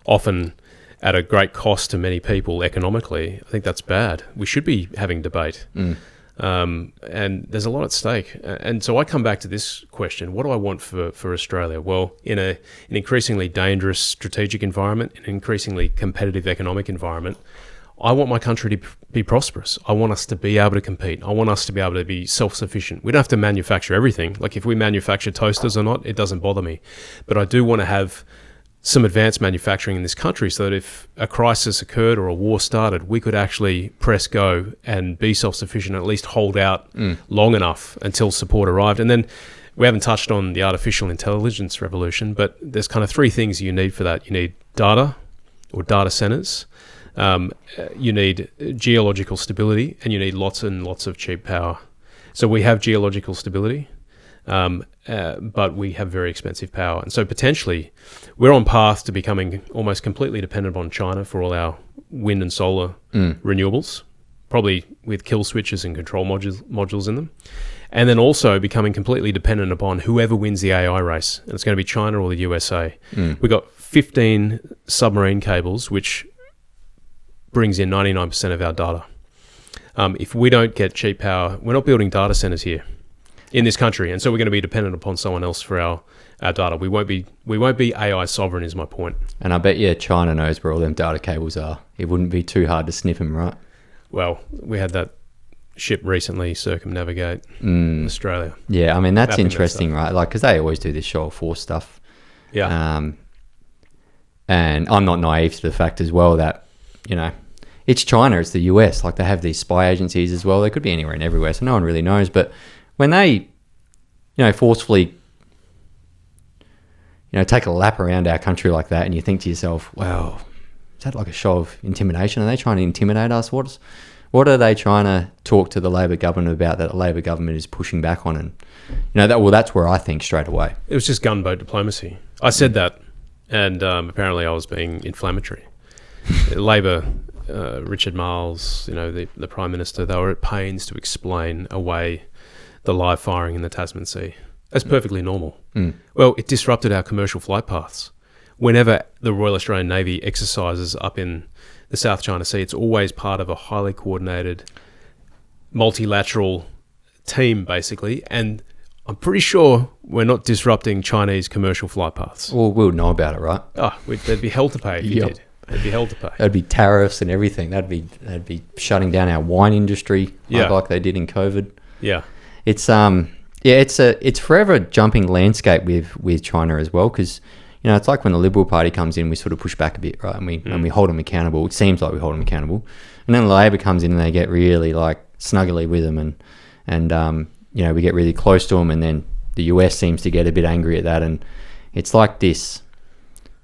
often at a great cost to many people economically, I think that's bad. We should be having debate. And there's a lot at stake. And so I come back to this question: what do I want for Australia? Well, in an increasingly dangerous strategic environment, an increasingly competitive economic environment, I want my country to be prosperous. I want us to be able to compete. I want us to be able to be self-sufficient. We don't have to manufacture everything. Like if we manufacture toasters or not, it doesn't bother me. But I do want to have some advanced manufacturing in this country so that if a crisis occurred or a war started, we could actually press go and be self-sufficient, at least hold out long enough until support arrived. And then we haven't touched on the artificial intelligence revolution, but there's kind of three things you need for that. You need data or data centers. You need geological stability, and you need lots and lots of cheap power. So we have geological stability, but we have very expensive power. And so potentially we're on path to becoming almost completely dependent on China for all our wind and solar renewables, probably with kill switches and control modules in them. And then also becoming completely dependent upon whoever wins the AI race. And it's going to be China or the USA. We've got 15 submarine cables, which brings in 99% of our data. If we don't get cheap power, we're not building data centers here in this country, and so we're going to be dependent upon someone else for our data. We won't be AI sovereign, is my point. And I bet you China knows where all them data cables are. It wouldn't be too hard to sniff them, right? Well, we had that ship recently circumnavigate Australia. Yeah, I mean that's interesting, right? Like because they always do this show of force stuff. Yeah. And I'm not naive to the fact as well that it's China, it's the US. Like they have these spy agencies as well. They could be anywhere and everywhere, so no one really knows. But when they forcefully, take a lap around our country like that, and you think to yourself, wow, is that like a show of intimidation? Are they trying to intimidate us? What are they trying to talk to the Labor government about that the Labor government is pushing back on? And that's where I think straight away. It was just gunboat diplomacy. I said that, and apparently I was being inflammatory. Labor, Richard Marles, the Prime Minister, they were at pains to explain away the live firing in the Tasman Sea. That's perfectly normal. Well, it disrupted our commercial flight paths. Whenever the Royal Australian Navy exercises up in the South China Sea, it's always part of a highly coordinated, multilateral team, basically. And I'm pretty sure we're not disrupting Chinese commercial flight paths. Well, we'll know about it, right? There'd be hell to pay if you did. There'd be hell to pay. That'd be tariffs and everything. That'd be shutting down our wine industry, like they did in COVID. Yeah, it's it's forever a jumping landscape with China as well, because it's like when the Liberal Party comes in, we sort of push back a bit, right? And we hold them accountable. It seems like we hold them accountable, and then the Labor comes in and they get really like snuggly with them, and we get really close to them, and then the US seems to get a bit angry at that, and it's like this,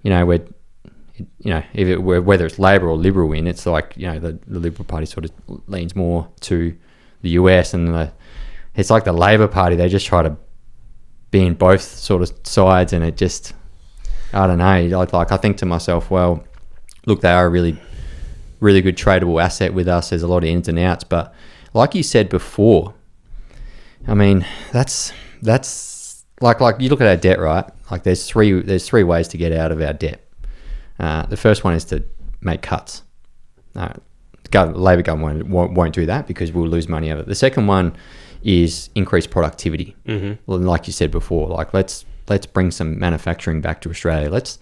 whether it's Labor or Liberal in, it's like the Liberal Party sort of leans more to the US, and it's like the Labor Party, they just try to be in both sort of sides, and it just, I don't know. I think to myself, well, look, they are a really, really good tradable asset with us. There's a lot of ins and outs, but like you said before, I mean, that's like you look at our debt, right? Like there's three ways to get out of our debt. The first one is to make cuts. The Labor government won't do that because we'll lose money out of it. The second one is increase productivity. Well, like you said before, like let's bring some manufacturing back to Australia. Let's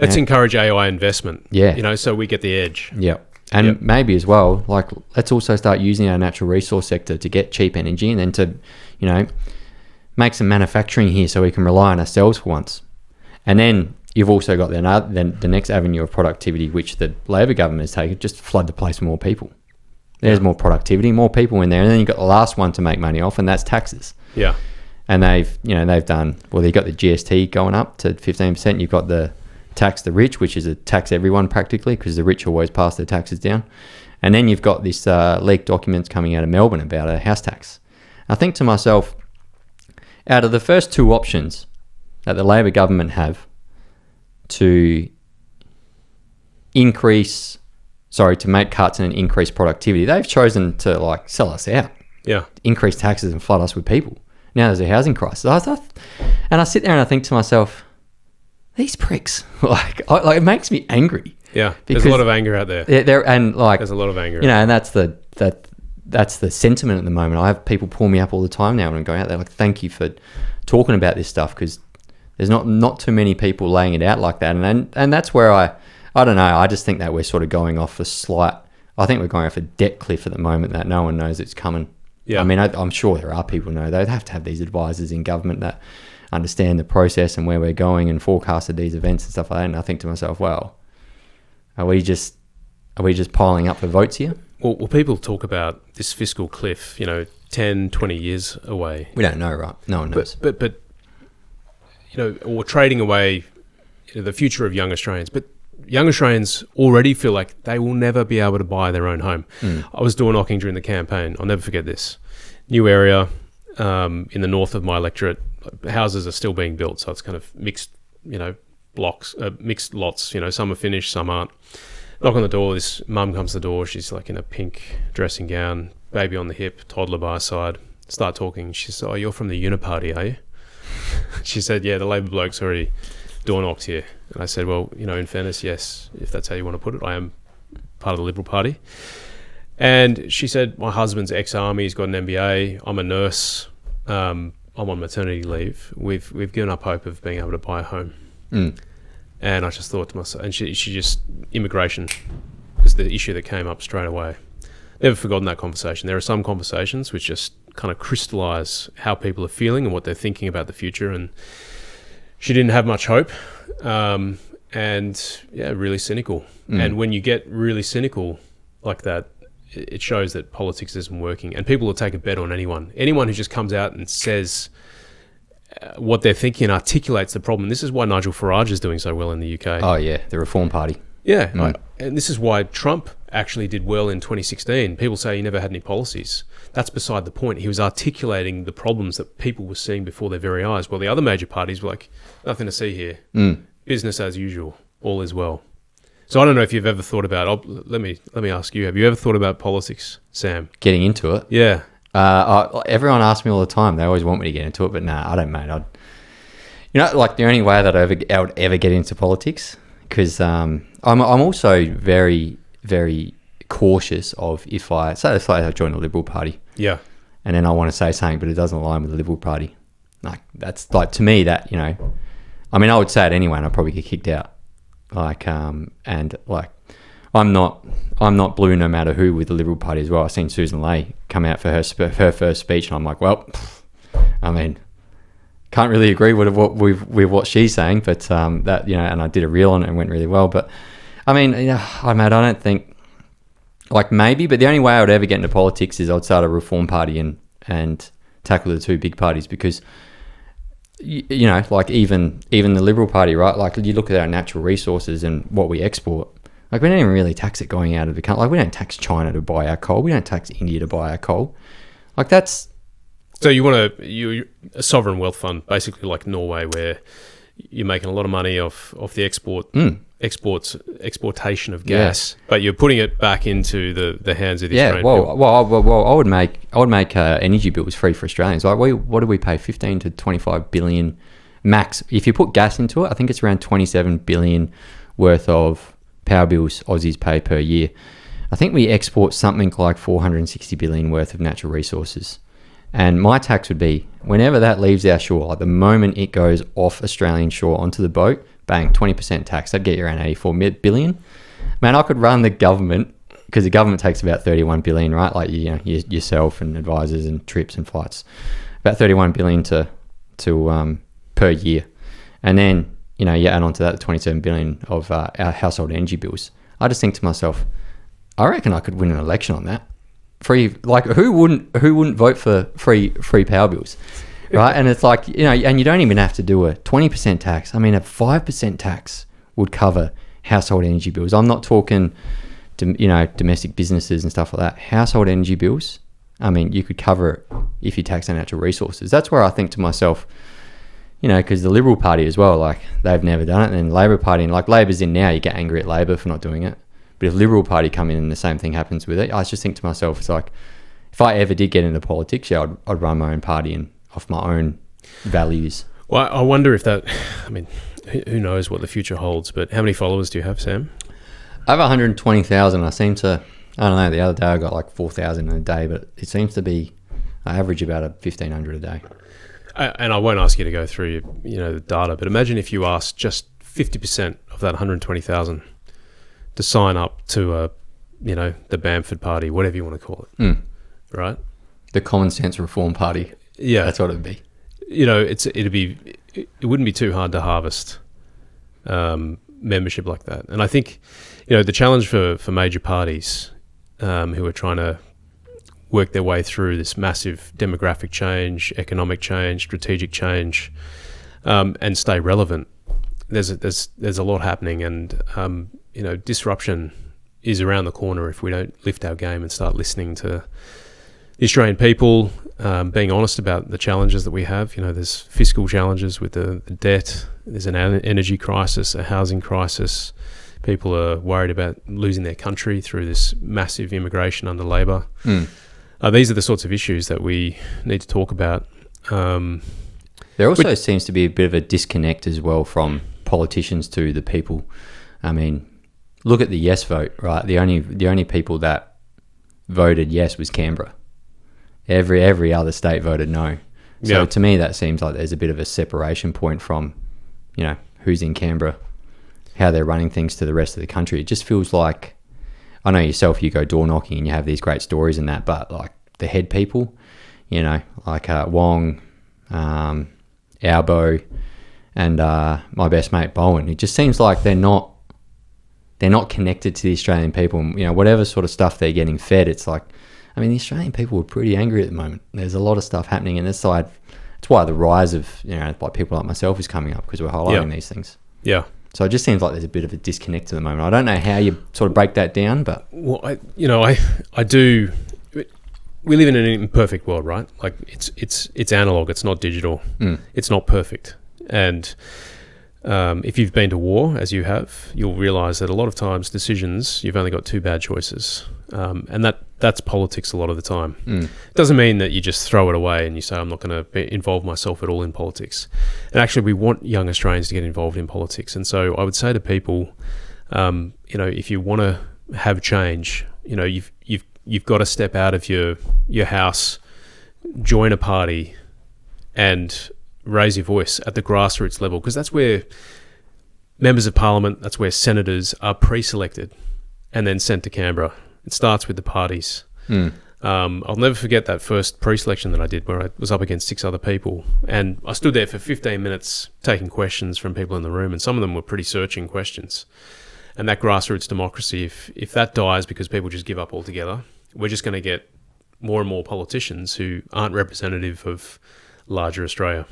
encourage AI investment. Yeah, so we get the edge. Yeah, and maybe as well, like let's also start using our natural resource sector to get cheap energy, and then to make some manufacturing here so we can rely on ourselves for once. And then you've also got the next avenue of productivity, which the Labor government has taken, just flood the place with more people. There's more productivity, more people in there, and then you've got the last one to make money off, and that's taxes. Yeah. And they've done, well, they've got the GST going up to 15%. You've got the tax the rich, which is a tax everyone practically, because the rich always pass their taxes down. And then you've got this leaked documents coming out of Melbourne about a house tax. I think to myself, out of the first two options that the Labor government have to make cuts and increase productivity, they've chosen to sell us out. Yeah. Increase taxes and flood us with people. Now there's a housing crisis. And I sit there and I think to myself, these pricks, it makes me angry. Yeah. There's a lot of anger out there. There's a lot of anger. And that's the sentiment at the moment. I have people pull me up all the time now when I'm going out there, like, thank you for talking about this stuff, because there's not too many people laying it out like that. And that's where I don't know. I just think that we're sort of going off I think we're going off a debt cliff at the moment that no one knows it's coming. Yeah. I mean, I'm sure there are people who know. They'd have to have these advisors in government that understand the process and where we're going and forecasted these events and stuff like that. And I think to myself, well, are we just piling up for votes here? Well, people talk about this fiscal cliff, 10, 20 years away. We don't know, right? No one knows. But or trading away the future of young Australians. But young Australians already feel like they will never be able to buy their own home. I was door knocking during the campaign. I'll never forget this. New area in the north of my electorate. Houses are still being built, so it's kind of mixed, blocks, mixed lots. Some are finished, some aren't. Knock on the door. This mum comes to the door. She's like in a pink dressing gown, baby on the hip, toddler by her side. Start talking. She said, "Oh, you're from the Uniparty, are you?" She said, "Yeah, the Labor bloke's already door knocked here." And I said, well, in fairness, yes, if that's how you want to put it, I am part of the Liberal Party. And she said, my husband's ex-army, he's got an MBA, I'm a nurse, I'm on maternity leave. We've given up hope of being able to buy a home. And I just thought to myself, and she just, immigration was the issue that came up straight away. Never forgotten that conversation. There are some conversations which just kind of crystallise how people are feeling and what they're thinking about the future, and she didn't have much hope, and really cynical. And when you get really cynical like that, it shows that politics isn't working, and people will take a bet on anyone who just comes out and says what they're thinking articulates the problem. This is why Nigel Farage is doing so well in the UK. Oh yeah, the Reform Party. Yeah, and this is why Trump actually did well in 2016. People say he never had any policies. That's beside the point. He was articulating the problems that people were seeing before their very eyes. Well, the other major parties were like, nothing to see here. Business as usual. All is well. So I don't know if you've ever thought about. Let me ask you. Have you ever thought about politics, Sam? Getting into it? Yeah. Everyone asks me all the time. They always want me to get into it, but nah, I don't, mate. Like the only way that I would ever get into politics, because I'm also very, very cautious of if I join the Liberal Party. Yeah. And then I want to say something, but it doesn't align with the Liberal Party. Like that's like, to me, that, I mean, I would say it anyway, and I'd probably get kicked out. And like, I'm not blue no matter who with the Liberal Party as well. I've seen Susan Ley come out for her first speech, and I'm like, well, I mean, can't really agree with what she's saying, but that, and I did a reel on it and went really well. But I mean, I don't think, like, maybe, but the only way I would ever get into politics is I'd start a Reform Party and tackle the two big parties, because like even the Liberal Party, right? Like, you look at our natural resources and what we export. Like, we don't even really tax it going out of the country. Like, we don't tax China to buy our coal. We don't tax India to buy our coal. Like, that's... So you're a sovereign wealth fund, basically like Norway, where you're making a lot of money off the exportation of gas, but you're putting it back into the hands of the Australian people. Well, I would make energy bills free for Australians. Like, what do we pay? 15 to 25 billion max. If you put gas into it, I think it's around 27 billion worth of power bills Aussies pay per year. I think we export something like 460 billion worth of natural resources. And my tax would be, whenever that leaves our shore, like the moment it goes off Australian shore onto the boat, bang, 20% tax. That'd get you around 84 billion. Man, I could run the government, because the government takes about 31 billion, right? Like, yourself and advisors and trips and flights, about 31 billion to per year. And then, you add on to that the 27 billion of our household energy bills. I just think to myself, I reckon I could win an election on that. Free, like, who wouldn't vote for free power bills, right? And it's like, and you don't even have to do a 20% tax. I mean, a 5% tax would cover household energy bills. I'm not talking, domestic businesses and stuff like that. Household energy bills, I mean, you could cover it if you tax on natural resources. That's where I think to myself, because the Liberal Party as well, like, they've never done it. And then the Labor Party, and like Labor's in now, you get angry at Labor for not doing it. But if Liberal Party come in and the same thing happens with it, I just think to myself, it's like, if I ever did get into politics, I'd run my own party and off my own values. Well, I wonder if that, I mean, who knows what the future holds, but how many followers do you have, Sam? I have 120,000. I don't know, the other day I got like 4,000 in a day, but it seems to be, I average about 1,500 a day. And I won't ask you to go through, the data, but imagine if you asked just 50% of that 120,000 to sign up to the Bamford Party, whatever you want to call it, right? The Common Sense Reform Party. Yeah, that's what it'd be. It wouldn't be too hard to harvest membership like that. And I think, the challenge for major parties who are trying to work their way through this massive demographic change, economic change, strategic change, and stay relevant. There's a lot happening, and disruption is around the corner if we don't lift our game and start listening to the Australian people, being honest about the challenges that we have. There's fiscal challenges with the debt. There's an energy crisis, a housing crisis. People are worried about losing their country through this massive immigration under Labor. These are the sorts of issues that we need to talk about. There also seems to be a bit of a disconnect as well from politicians to the people. I mean, look at the yes vote, right? The only people that voted yes was Canberra. Every other state voted no. So to me, that seems like there's a bit of a separation point from, who's in Canberra, how they're running things to the rest of the country. It just feels like, I know yourself, you go door knocking and you have these great stories and that, but like the head people, like Wong, Albo, and my best mate Bowen, it just seems like they're not connected to the Australian people. Whatever sort of stuff they're getting fed, it's like, I mean, the Australian people are pretty angry at the moment. There's a lot of stuff happening, and it's it's why the rise of, like people like myself is coming up, because we're highlighting these things. Yeah. So it just seems like there's a bit of a disconnect at the moment. I don't know how you sort of break that down, but... Well, I do... We live in an imperfect world, right? Like, it's analog, it's not digital. It's not perfect. And if you've been to war, as you have, you'll realise that a lot of times decisions, you've only got two bad choices. And that's politics a lot of the time. It doesn't mean that you just throw it away and you say, I'm not going to involve myself at all in politics. And actually, we want young Australians to get involved in politics. And so I would say to people, if you want to have change, you've got to step out of your house, join a party, and raise your voice at the grassroots level, because that's where members of parliament, that's where senators are pre-selected and then sent to Canberra. It starts with the parties. I'll never forget that first pre-selection that I did, where I was up against 6 other people, and I stood there for 15 minutes taking questions from people in the room, and some of them were pretty searching questions. And that grassroots democracy, if that dies because people just give up altogether, we're just going to get more and more politicians who aren't representative of larger Australia.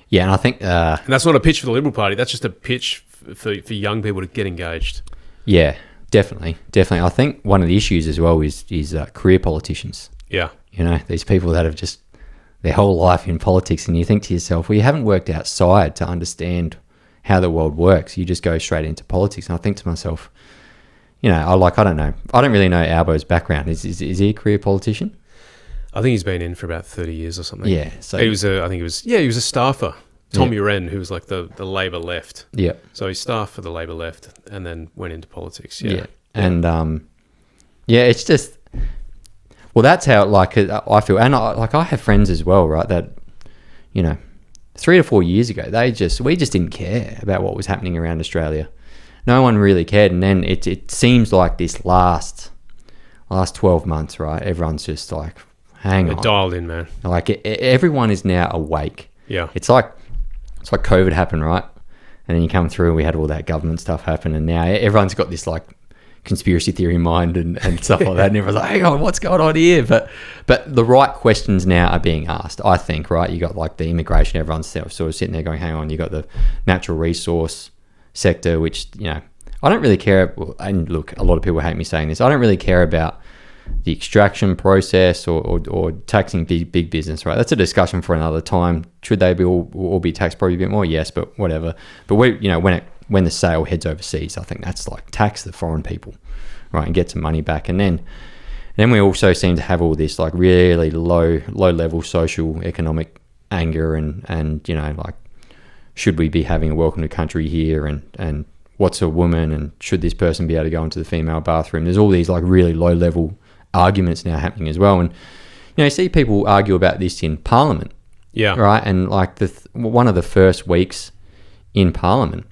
Yeah, and I think... and that's not a pitch for the Liberal Party. That's just a pitch for young people to get engaged. Yeah, definitely. I think one of the issues as well is career politicians. Yeah. These people that have just their whole life in politics, and you think to yourself, well, you haven't worked outside to understand how the world works. You just go straight into politics. And I think to myself, I don't know. I don't really know Albo's background. Is he a career politician? I think he's been in for about 30 years or something. Yeah. So he was a staffer. Tommy Wren, who was like the Labor left. Yeah. So he staffed for the Labor left and then went into politics. Yeah. And it's just, well, that's how I feel. And I have friends as well, right? That, 3 to 4 years ago, we just didn't care about what was happening around Australia. No one really cared. And then it seems like this last 12 months, right? Everyone's just like, hang on. They're dialed in, man. Like everyone is now awake. Yeah. It's like COVID happened, right? And then you come through and we had all that government stuff happen, and now everyone's got this like conspiracy theory mind and stuff like that, and everyone's like, hang on, what's going on here? But the right questions now are being asked, I think, right? You got like the immigration, everyone's sort of sitting there going, hang on, you got the natural resource sector, which, I don't really care, and look, a lot of people hate me saying this, I don't really care about the extraction process or taxing big business, right? That's a discussion for another time. Should they be all be taxed probably a bit more? Yes, but whatever. But when the sale heads overseas, I think that's like tax the foreign people, right, and get some money back. And then we also seem to have all this like really low level social economic anger and like, should we be having a welcome to country here, and what's a woman, and should this person be able to go into the female bathroom? There's all these like really low level arguments now happening as well, and you see people argue about this in Parliament, right? And like one of the first weeks in Parliament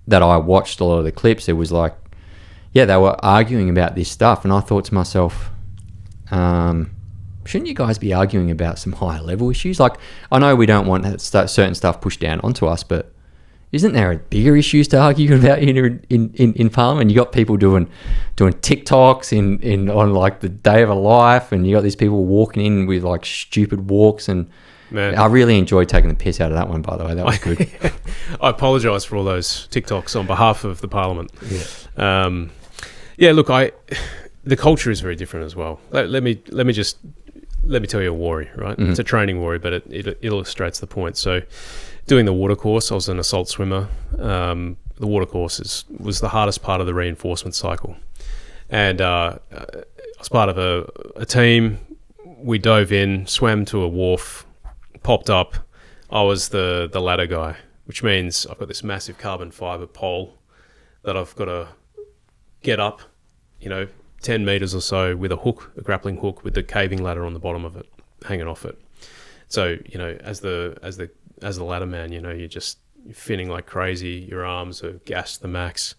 that I watched a lot of the clips, it was like, they were arguing about this stuff, and I thought to myself, shouldn't you guys be arguing about some higher level issues? Like, I know we don't want certain stuff pushed down onto us, but isn't there bigger issues to argue about in Parliament? You got people doing TikToks on like the day of a life, and you got these people walking in with like stupid walks, and man, I really enjoyed taking the piss out of that one, by the way. That was good. I apologise for all those TikToks on behalf of the Parliament. Look, the culture is very different as well. Let me tell you a worry, right? Mm-hmm. It's a training worry, but it illustrates the point. So, doing the water course, I was an assault swimmer. The water course was the hardest part of the reinforcement cycle. And I was part of a team. We dove in, swam to a wharf, popped up. I was the ladder guy, which means I've got this massive carbon fibre pole that I've got to get up, 10 metres or so with a grappling hook with the caving ladder on the bottom of it, hanging off it. So, as the ladder man, you're finning like crazy. Your arms are gassed to the max.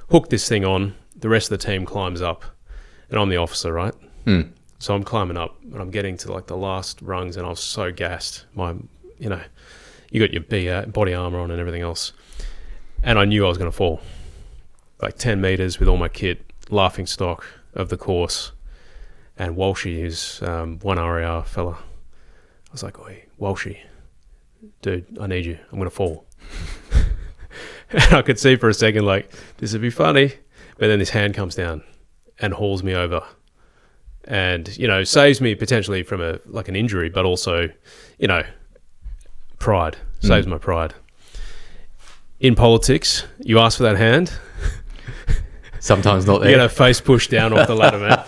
Hook this thing on. The rest of the team climbs up, and I'm the officer, right? Mm. So I'm climbing up, and I'm getting to like the last rungs, and I was so gassed. You got your body armor on and everything else, and I knew I was going to fall. Like 10 meters with all my kit, laughing stock of the course, and Walshy, who's one RAR fella. I was like, "Oi, Walshy, dude, I need you. I'm going to fall." And I could see for a second, like, this would be funny. But then this hand comes down and hauls me over and, saves me potentially from an injury, but also, pride. Saves my pride. In politics, you ask for that hand. Sometimes not there. You get a face pushed down off the ladder, man.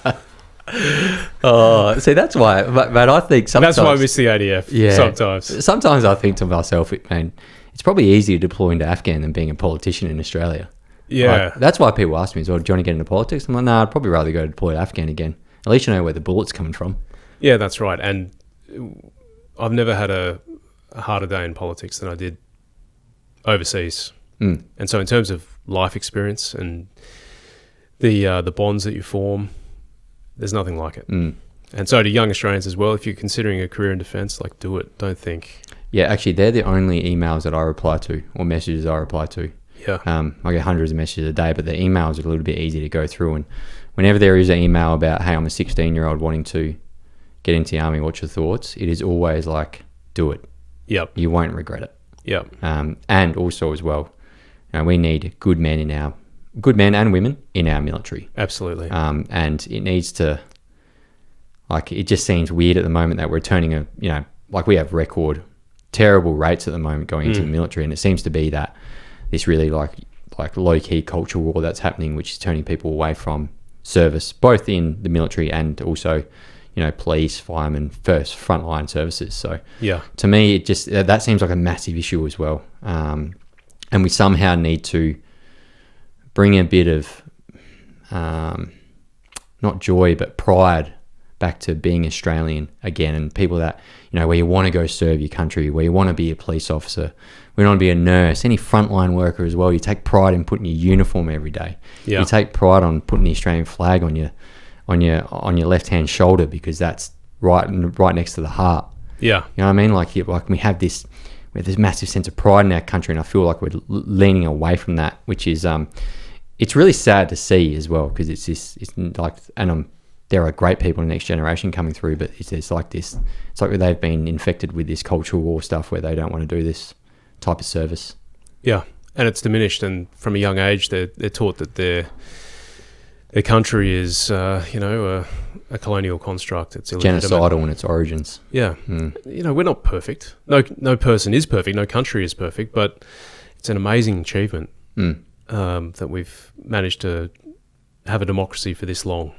Oh, see, that's why. But I think sometimes that's why I miss the ADF. Yeah, sometimes. Sometimes I think to myself, man, it's probably easier to deploy into Afghan than being a politician in Australia. Yeah, like, that's why people ask me, "So, do you want to get into politics?" I'm like, "No, I'd probably rather go deploy to Afghan again. At least you know where the bullet's coming from." Yeah, that's right. And I've never had a harder day in politics than I did overseas. And so, in terms of life experience and the bonds that you form, there's nothing like it. And so to young Australians as well, if you're considering a career in defence, like, do it. Don't think. Yeah, actually, they're the only emails that I reply to or messages I reply to. Yeah. I get hundreds of messages a day, but the emails are a little bit easy to go through. And whenever there is an email about, "Hey, I'm a 16-year-old wanting to get into the army, what's your thoughts?" it is always like, do it. Yep. You won't regret it. Yep. And also as well, we need good men and women in our military. Absolutely. And it needs to, like, it just seems weird at the moment that we're turning we have record terrible rates at the moment going into the military, and it seems to be that this really like low-key culture war that's happening, which is turning people away from service, both in the military and also, police, firemen, first frontline services. So yeah, to me, it just that seems like a massive issue as well. And we somehow need to bring a bit of not joy but pride back to being Australian again, and people that, where you want to go serve your country, where you want to be a police officer, where you want to be a nurse, any frontline worker as well. You take pride in putting your uniform every day. Yeah. You take pride on putting the Australian flag on your left-hand shoulder, because that's right next to the heart. Yeah. You know what I mean? Like we have this massive sense of pride in our country, and I feel like we're leaning away from that, which is it's really sad to see as well, because there are great people in the next generation coming through, but it's like they've been infected with this cultural war stuff where they don't want to do this type of service. Yeah. And it's diminished, and from a young age they're taught that their country is a colonial construct. It's genocidal in its origins. Yeah. We're not perfect. No person is perfect, no country is perfect, but it's an amazing achievement that we've managed to have a democracy for this long.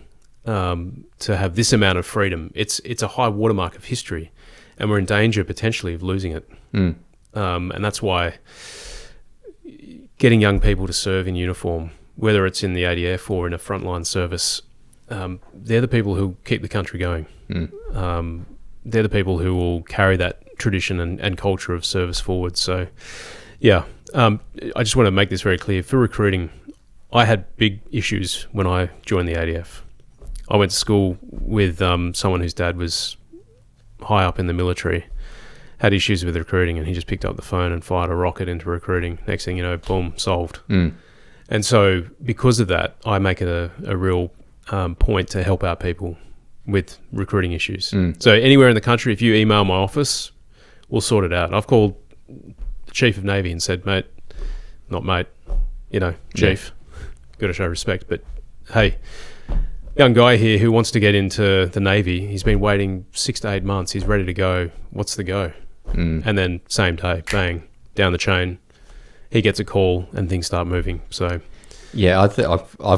To have this amount of freedom, it's a high watermark of history, and we're in danger potentially of losing it. And that's why getting young people to serve in uniform, whether it's in the ADF or in a frontline service, they're the people who keep the country going. They're the people who will carry that tradition and culture of service forward. So, yeah, I just want to make this very clear. For recruiting, I had big issues when I joined the ADF. I went to school with someone whose dad was high up in the military, had issues with recruiting, and he just picked up the phone and fired a rocket into recruiting. Next thing you know, boom, solved. And so because of that, I make it a real point to help out people with recruiting issues. So anywhere in the country, if you email my office, we'll sort it out. I've called the Chief of Navy and said, Chief, got to show respect, but hey, young guy here who wants to get into the Navy, he's been waiting 6 to 8 months, he's ready to go, what's the go? And then same day, bang, down the chain, he gets a call and things start moving. So yeah, I've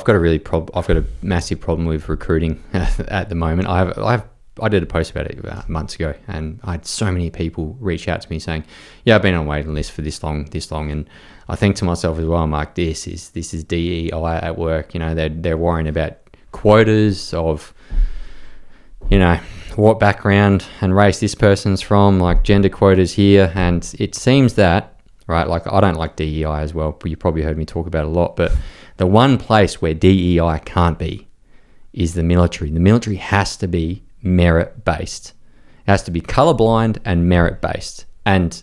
got a massive problem with recruiting at the moment. I did a post about it months ago, and I had so many people reach out to me saying, "Yeah, I've been on a waiting list for this long," and I think to myself as well, I'm like, this is DEI at work. They're worrying about quotas of, what background and race this person's from, like gender quotas here, and it seems that, right, like I don't like DEI as well, but you probably heard me talk about it a lot, but the one place where DEI can't be is the military. The military has to be merit-based. It has to be colourblind and merit-based. And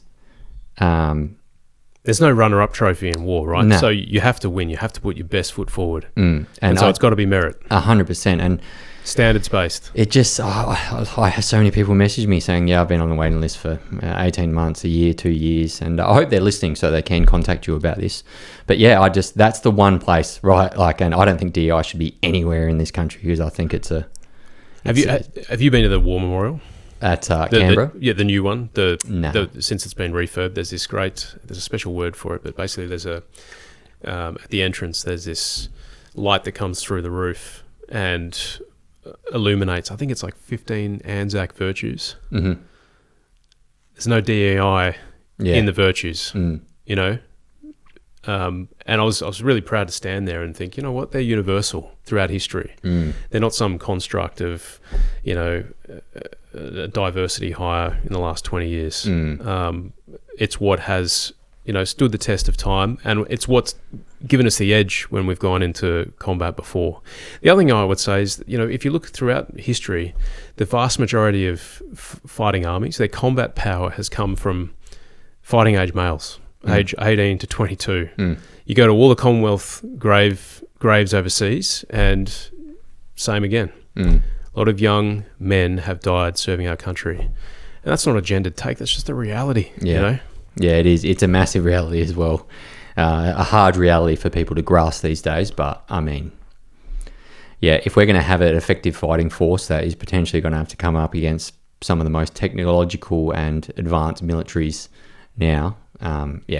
there there's no runner-up trophy in war, right? No. So you have to win. You have to put your best foot forward. And so it's got to be merit. 100%. And standards-based. it just, I have so many people message me saying, yeah, I've been on the waiting list for 18 months, a year, 2 years. And I hope they're listening so they can contact you about this. But yeah, that's the one place, right? Like, and I don't think DEI should be anywhere in this country because I think it's a... Have you been to the War Memorial? At Canberra? The new one. No. Since it's been refurbed, there's a special word for it, but basically there's at the entrance, there's this light that comes through the roof and illuminates, I think it's like 15 Anzac virtues. Mm-hmm. There's no DEI in the virtues, you know? And I was really proud to stand there and think, you know what, they're universal throughout history. They're not some construct of, you know, diversity hire in the last 20 years. It's what has, you know, stood the test of time, and it's what's given us the edge when we've gone into combat before. The other thing I would say is that, you know, if you look throughout history, the vast majority of fighting armies, their combat power has come from fighting age males, age 18 to 22. You go to all the Commonwealth graves overseas, and same again. A lot of young men have died serving our country. And that's not a gendered take, that's just a reality, you know? Yeah, it is. It's a massive reality as well. A hard reality for people to grasp these days. But, I mean, yeah, if we're going to have an effective fighting force that is potentially going to have to come up against some of the most technological and advanced militaries now,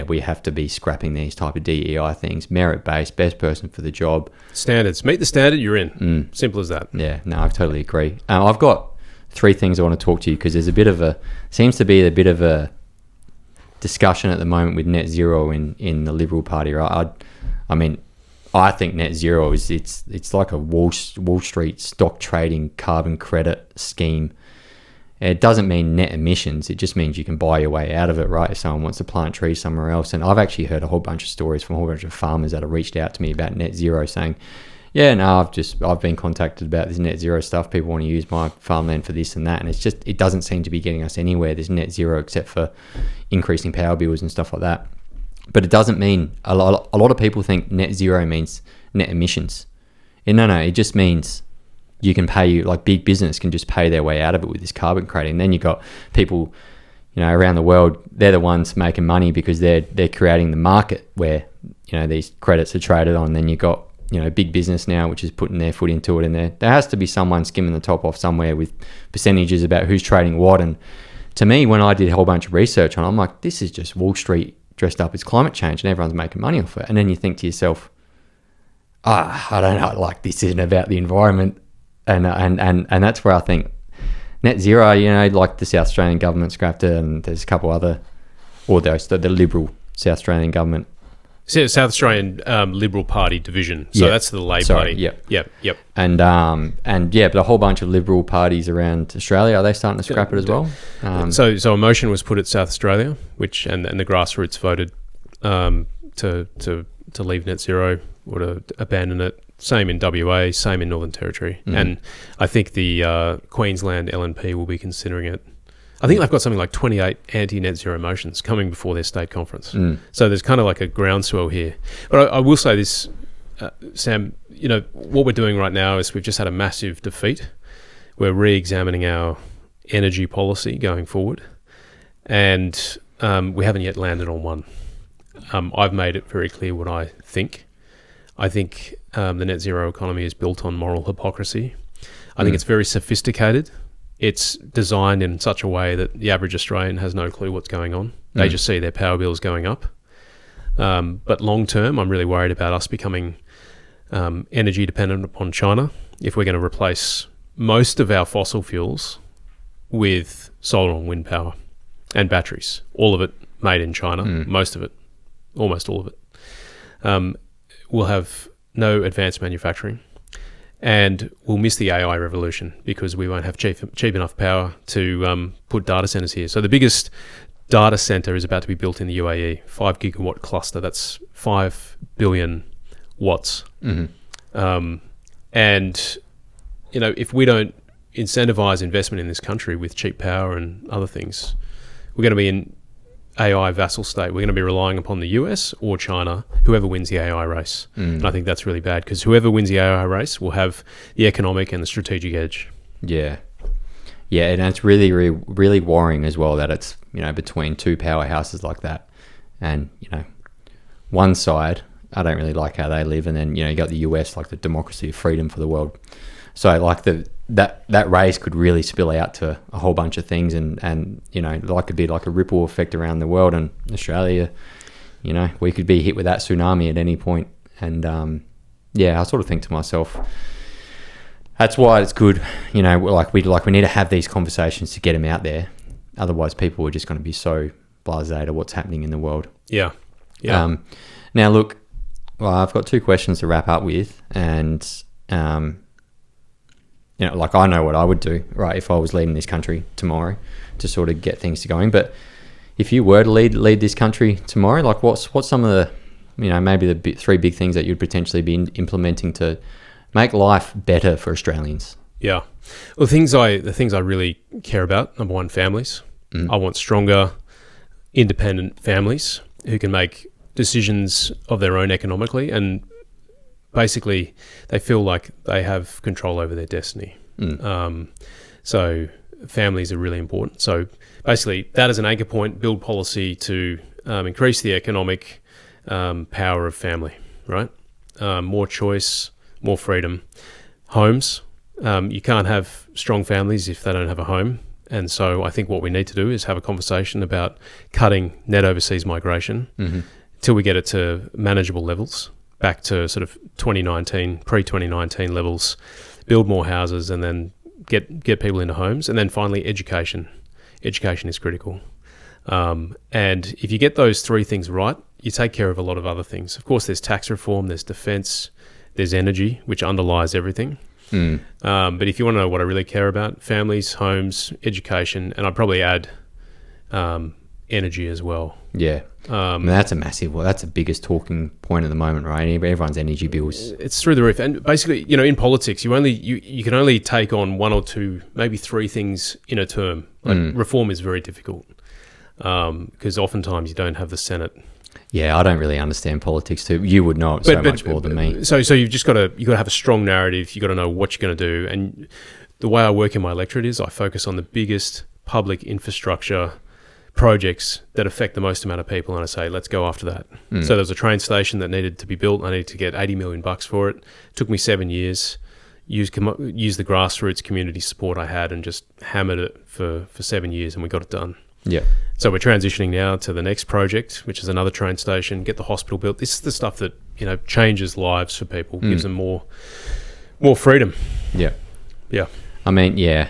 we have to be scrapping these type of DEI things. Merit-based, best person for the job. Standards. Meet the standard, you're in. Simple as that. Yeah, no, I totally agree. I've got 3 things I want to talk to you because there's seems to be a bit of a discussion at the moment with net zero in the Liberal Party, right? I mean, I think net zero it's like a Wall Street stock trading carbon credit scheme. It doesn't mean net emissions. It just means you can buy your way out of it, right? If someone wants to plant trees somewhere else. And I've actually heard a whole bunch of stories from a whole bunch of farmers that have reached out to me about net zero saying, yeah, no, I've been contacted about this net zero stuff. People want to use my farmland for this and that. And it doesn't seem to be getting us anywhere, this net zero, except for increasing power bills and stuff like that. But it doesn't mean, a lot of people think net zero means net emissions. No, it just means you can like big business can just pay their way out of it with this carbon credit. And then you've got people, you know, around the world, they're the ones making money because they're creating the market where, you know, these credits are traded on. Then you've got, you know, big business now, which is putting their foot into it. And there has to be someone skimming the top off somewhere with percentages about who's trading what. And to me, when I did a whole bunch of research on it, I'm like, this is just Wall Street dressed up as climate change and everyone's making money off it. And then you think to yourself, I don't know, like this isn't about the environment. And that's where I think net zero, you know, like the South Australian government scrapped it, and there's a couple other, or the Liberal South Australian government. South Australian Liberal Party division. So that's the Labor Party. Yep. And but a whole bunch of Liberal parties around Australia, are they starting to scrap it as well? So a motion was put at South Australia, which and the grassroots voted to leave net zero or to abandon it. Same in WA, same in Northern Territory. And I think the Queensland LNP will be considering it. I think they've got something like 28 anti-net zero motions coming before their state conference. So there's kind of like a groundswell here. But I will say this, Sam, you know, what we're doing right now is we've just had a massive defeat. We're re-examining our energy policy going forward. And we haven't yet landed on one. I've made it very clear what I think. I think the net zero economy is built on moral hypocrisy. I think it's very sophisticated. It's designed in such a way that the average Australian has no clue what's going on. They just see their power bills going up. But long term, I'm really worried about us becoming energy dependent upon China if we're going to replace most of our fossil fuels with solar and wind power and batteries. All of it made in China, most of it, almost all of it. We'll have no advanced manufacturing. And we'll miss the AI revolution because we won't have cheap enough power to put data centers here. So the biggest data center is about to be built in the UAE, 5 gigawatt cluster. That's 5 billion watts. And, you know, if we don't incentivize investment in this country with cheap power and other things, we're going to be in AI vassal state. We're going to be relying upon the US or China, whoever wins the AI race. And I think that's really bad, because whoever wins the AI race will have the economic and the strategic edge. Yeah. Yeah, and it's really, really, really worrying as well that it's, between two powerhouses like that. And, one side, I don't really like how they live. And then, you got the US, like the democracy of freedom for the world. So like that race could really spill out to a whole bunch of things, and could be like a ripple effect around the world. And Australia, we could be hit with that tsunami at any point. And I sort of think to myself, that's why it's good, we need to have these conversations to get them out there. Otherwise, people are just going to be so blasé to what's happening in the world. Yeah. Now, look, I've got two questions to wrap up with, and I know what I would do, right, if I was leading this country tomorrow to sort of get things going. But if you were to lead this country tomorrow, like what's some of the, maybe the three big things that you'd potentially be implementing to make life better for Australians? Yeah. Well, the things I really care about, number one, families. I want stronger, independent families who can make decisions of their own economically, and basically they feel like they have control over their destiny. So families are really important. So basically that is an anchor point, build policy to increase the economic power of family, right? More choice, more freedom. Homes, you can't have strong families if they don't have a home. And so I think what we need to do is have a conversation about cutting net overseas migration till we get it to manageable levels, back to sort of pre-2019 levels, build more houses, and then get people into homes. And then finally, education. Education is critical. And if you get those three things right, you take care of a lot of other things. Of course, there's tax reform, there's defence, there's energy, which underlies everything. But if you want to know what I really care about, families, homes, education, and I'd probably add energy as well. Yeah. That's a massive one. That's the biggest talking point at the moment, right? Everyone's energy bills. It's through the roof. And basically, in politics, you can only take on one or two, maybe three things in a term. Reform is very difficult because oftentimes you don't have the Senate. Yeah, I don't really understand politics too. You would know it much more than me. So you've got to have a strong narrative. You've got to know what you're going to do. And the way I work in my electorate is I focus on the biggest public infrastructure projects that affect the most amount of people, and I say, let's go after that. So there was a train station that needed to be built. I needed to get $80 million for it. It took me 7 years. Used the grassroots community support I had and just hammered it for 7 years, and we got it done. Yeah. So we're transitioning now to the next project, which is another train station, get the hospital built. This is the stuff that, changes lives for people, gives them more freedom. Yeah. Yeah. I mean, yeah.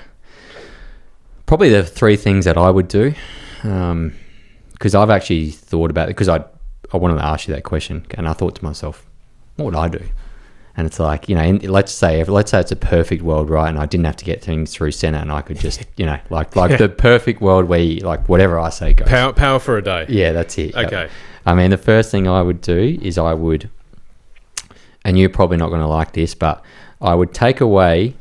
Probably the three things that I would do, because I've actually thought about it, because I wanted to ask you that question, and I thought to myself, what would I do? And it's like, let's say it's a perfect world, right? And I didn't have to get things through Senate, and I could just, like the perfect world where you, like whatever I say goes. Power for a day. Yeah, that's it. Okay. I mean, the first thing I would do is and you're probably not going to like this, but I would take away.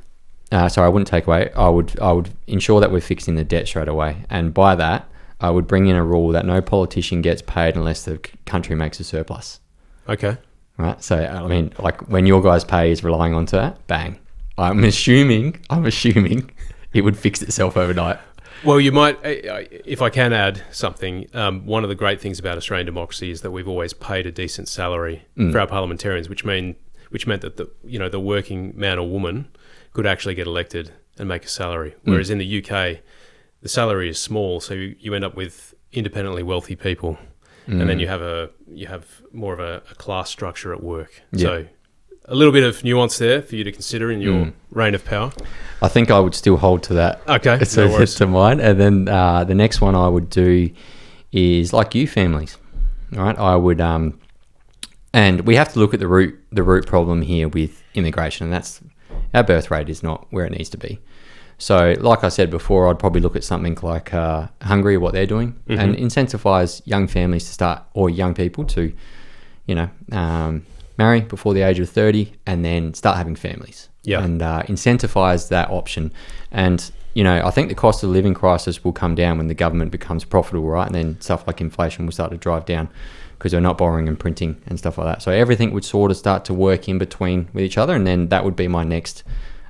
I wouldn't take away. I would ensure that we're fixing the debt straight away, and by that, I would bring in a rule that no politician gets paid unless the country makes a surplus. Okay. Right. So, I mean, like when your guys' pay is relying on that, bang. I'm assuming it would fix itself overnight. Well, you might, if I can add something, one of the great things about Australian democracy is that we've always paid a decent salary for our parliamentarians, which meant that the working man or woman could actually get elected and make a salary. Whereas in the UK, the salary is small, so you end up with independently wealthy people. And then you have more of a class structure at work. Yeah. So a little bit of nuance there for you to consider in your reign of power. I think I would still hold to that. Okay, so no worries. To mine. And then the next one I would do is like you, families. All right, I would, and we have to look at the root problem here with immigration, and that's our birth rate is not where it needs to be. So, like I said before, I'd probably look at something like Hungary, what they're doing, and incentivize young families to start, or young people to, marry before the age of 30 and then start having families. Yeah. And incentivize that option. And I think the cost of living crisis will come down when the government becomes profitable, right? And then stuff like inflation will start to drive down because they're not borrowing and printing and stuff like that. So everything would sort of start to work in between with each other, and then that would be my next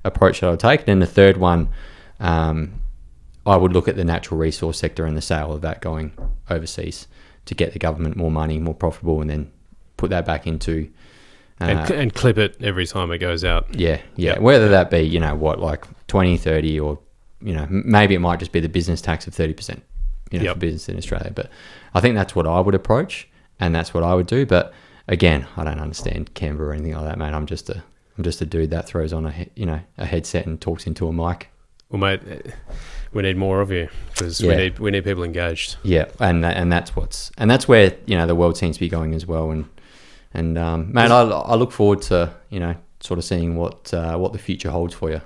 approach that I would take. Then the third one, I would look at the natural resource sector and the sale of that going overseas to get the government more money, more profitable, and then put that back into... and clip it every time it goes out. Yeah. Whether that be, like 20, 30, or, maybe it might just be the business tax of 30%, for business in Australia. But I think that's what I would approach, and that's what I would do. But again, I don't understand Canva or anything like that, mate. I'm just a dude that throws on a headset and talks into a mic. Well, mate, we need more of you because we need people engaged. Yeah, and that's where the world seems to be going as well. And mate, I look forward to sort of seeing what the future holds for you.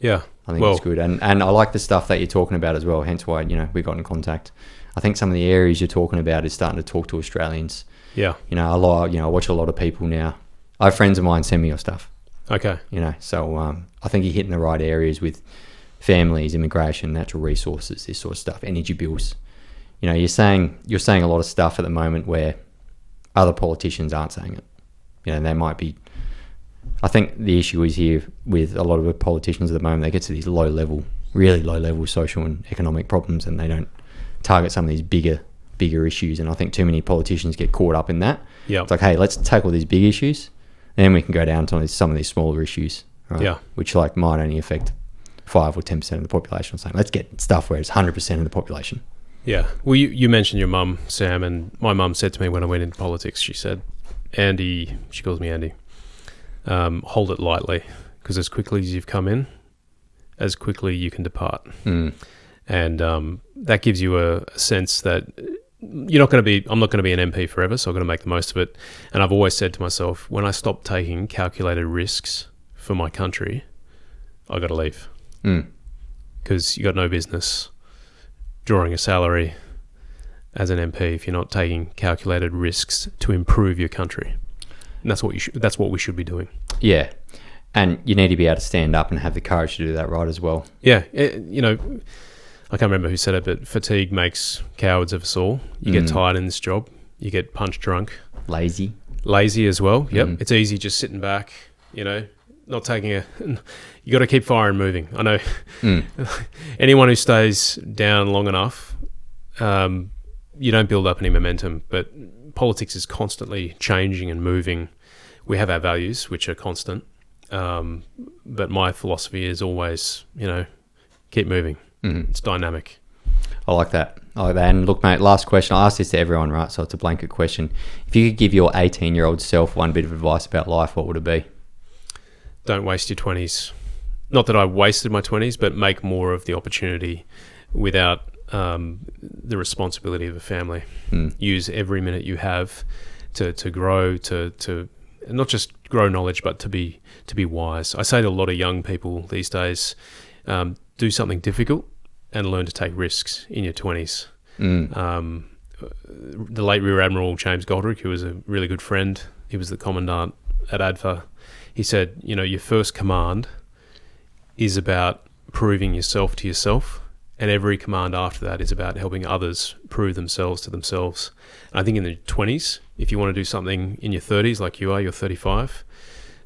Yeah, I think it's good, and I like the stuff that you're talking about as well. Hence why we got in contact. I think some of the areas you're talking about is starting to talk to Australians. Yeah, I watch a lot of people now. I have friends of mine send me your stuff. Okay. So I think you're hitting the right areas with families, immigration, natural resources, this sort of stuff, energy bills. You're saying a lot of stuff at the moment where other politicians aren't saying it. They might be... I think the issue is here with a lot of the politicians at the moment, they get to these really low level social and economic problems, and they don't target some of these bigger issues. And I think too many politicians get caught up in that. Yeah. It's like, hey, let's tackle these big issues, and then we can go down to some of these smaller issues, right? Yeah. Which might only affect 5 or 10% of the population or something. Let's get stuff where it's 100% of the population. Yeah. Well, you mentioned your mum, Sam, and my mum said to me when I went into politics, she said, Andy, she calls me Andy, hold it lightly, because as quickly as you've come in, as quickly you can depart. And that gives you a sense that I'm not going to be an MP forever, so I've got to make the most of it. And I've always said to myself, when I stop taking calculated risks for my country, I've got to leave. Because you got no business drawing a salary as an MP if you're not taking calculated risks to improve your country. And that's what we should be doing. Yeah. And you need to be able to stand up and have the courage to do that, right, as well. Yeah. I can't remember who said it, but fatigue makes cowards of us all. You get tired in this job. You get punch drunk. Lazy as well. Yep. It's easy just sitting back, not taking you got to keep fire and moving. I know anyone who stays down long enough, you don't build up any momentum, but politics is constantly changing and moving. We have our values, which are constant. But my philosophy is always, keep moving. It's dynamic. I like that. And look, mate, last question. I ask this to everyone, right? So it's a blanket question. If you could give your 18-year-old self one bit of advice about life, what would it be? Don't waste your 20s. Not that I wasted my 20s, but make more of the opportunity without the responsibility of a family. Use every minute you have to grow, to not just grow knowledge, but to be wise. I say to a lot of young people these days, do something difficult and learn to take risks in your 20s. The late Rear Admiral James Goldrick, who was a really good friend, he was the commandant at ADFA, he said, your first command is about proving yourself to yourself, and every command after that is about helping others prove themselves to themselves. And I think in the 20s, if you want to do something in your 30s like you are, you're 35,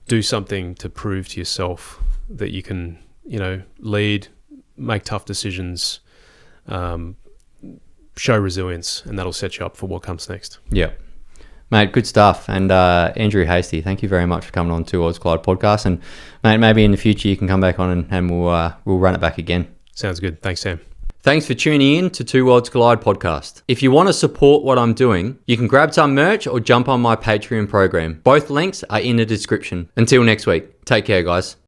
do something to prove to yourself that you can, lead, make tough decisions, show resilience, and that'll set you up for what comes next. Yeah. Mate, good stuff. And Andrew Hastie, thank you very much for coming on to Odds Collide podcast. And mate, maybe in the future you can come back on and we'll run it back again. Sounds good. Thanks, Sam. Thanks for tuning in to Two Worlds Collide podcast. If you want to support what I'm doing, you can grab some merch or jump on my Patreon program. Both links are in the description. Until next week, take care, guys.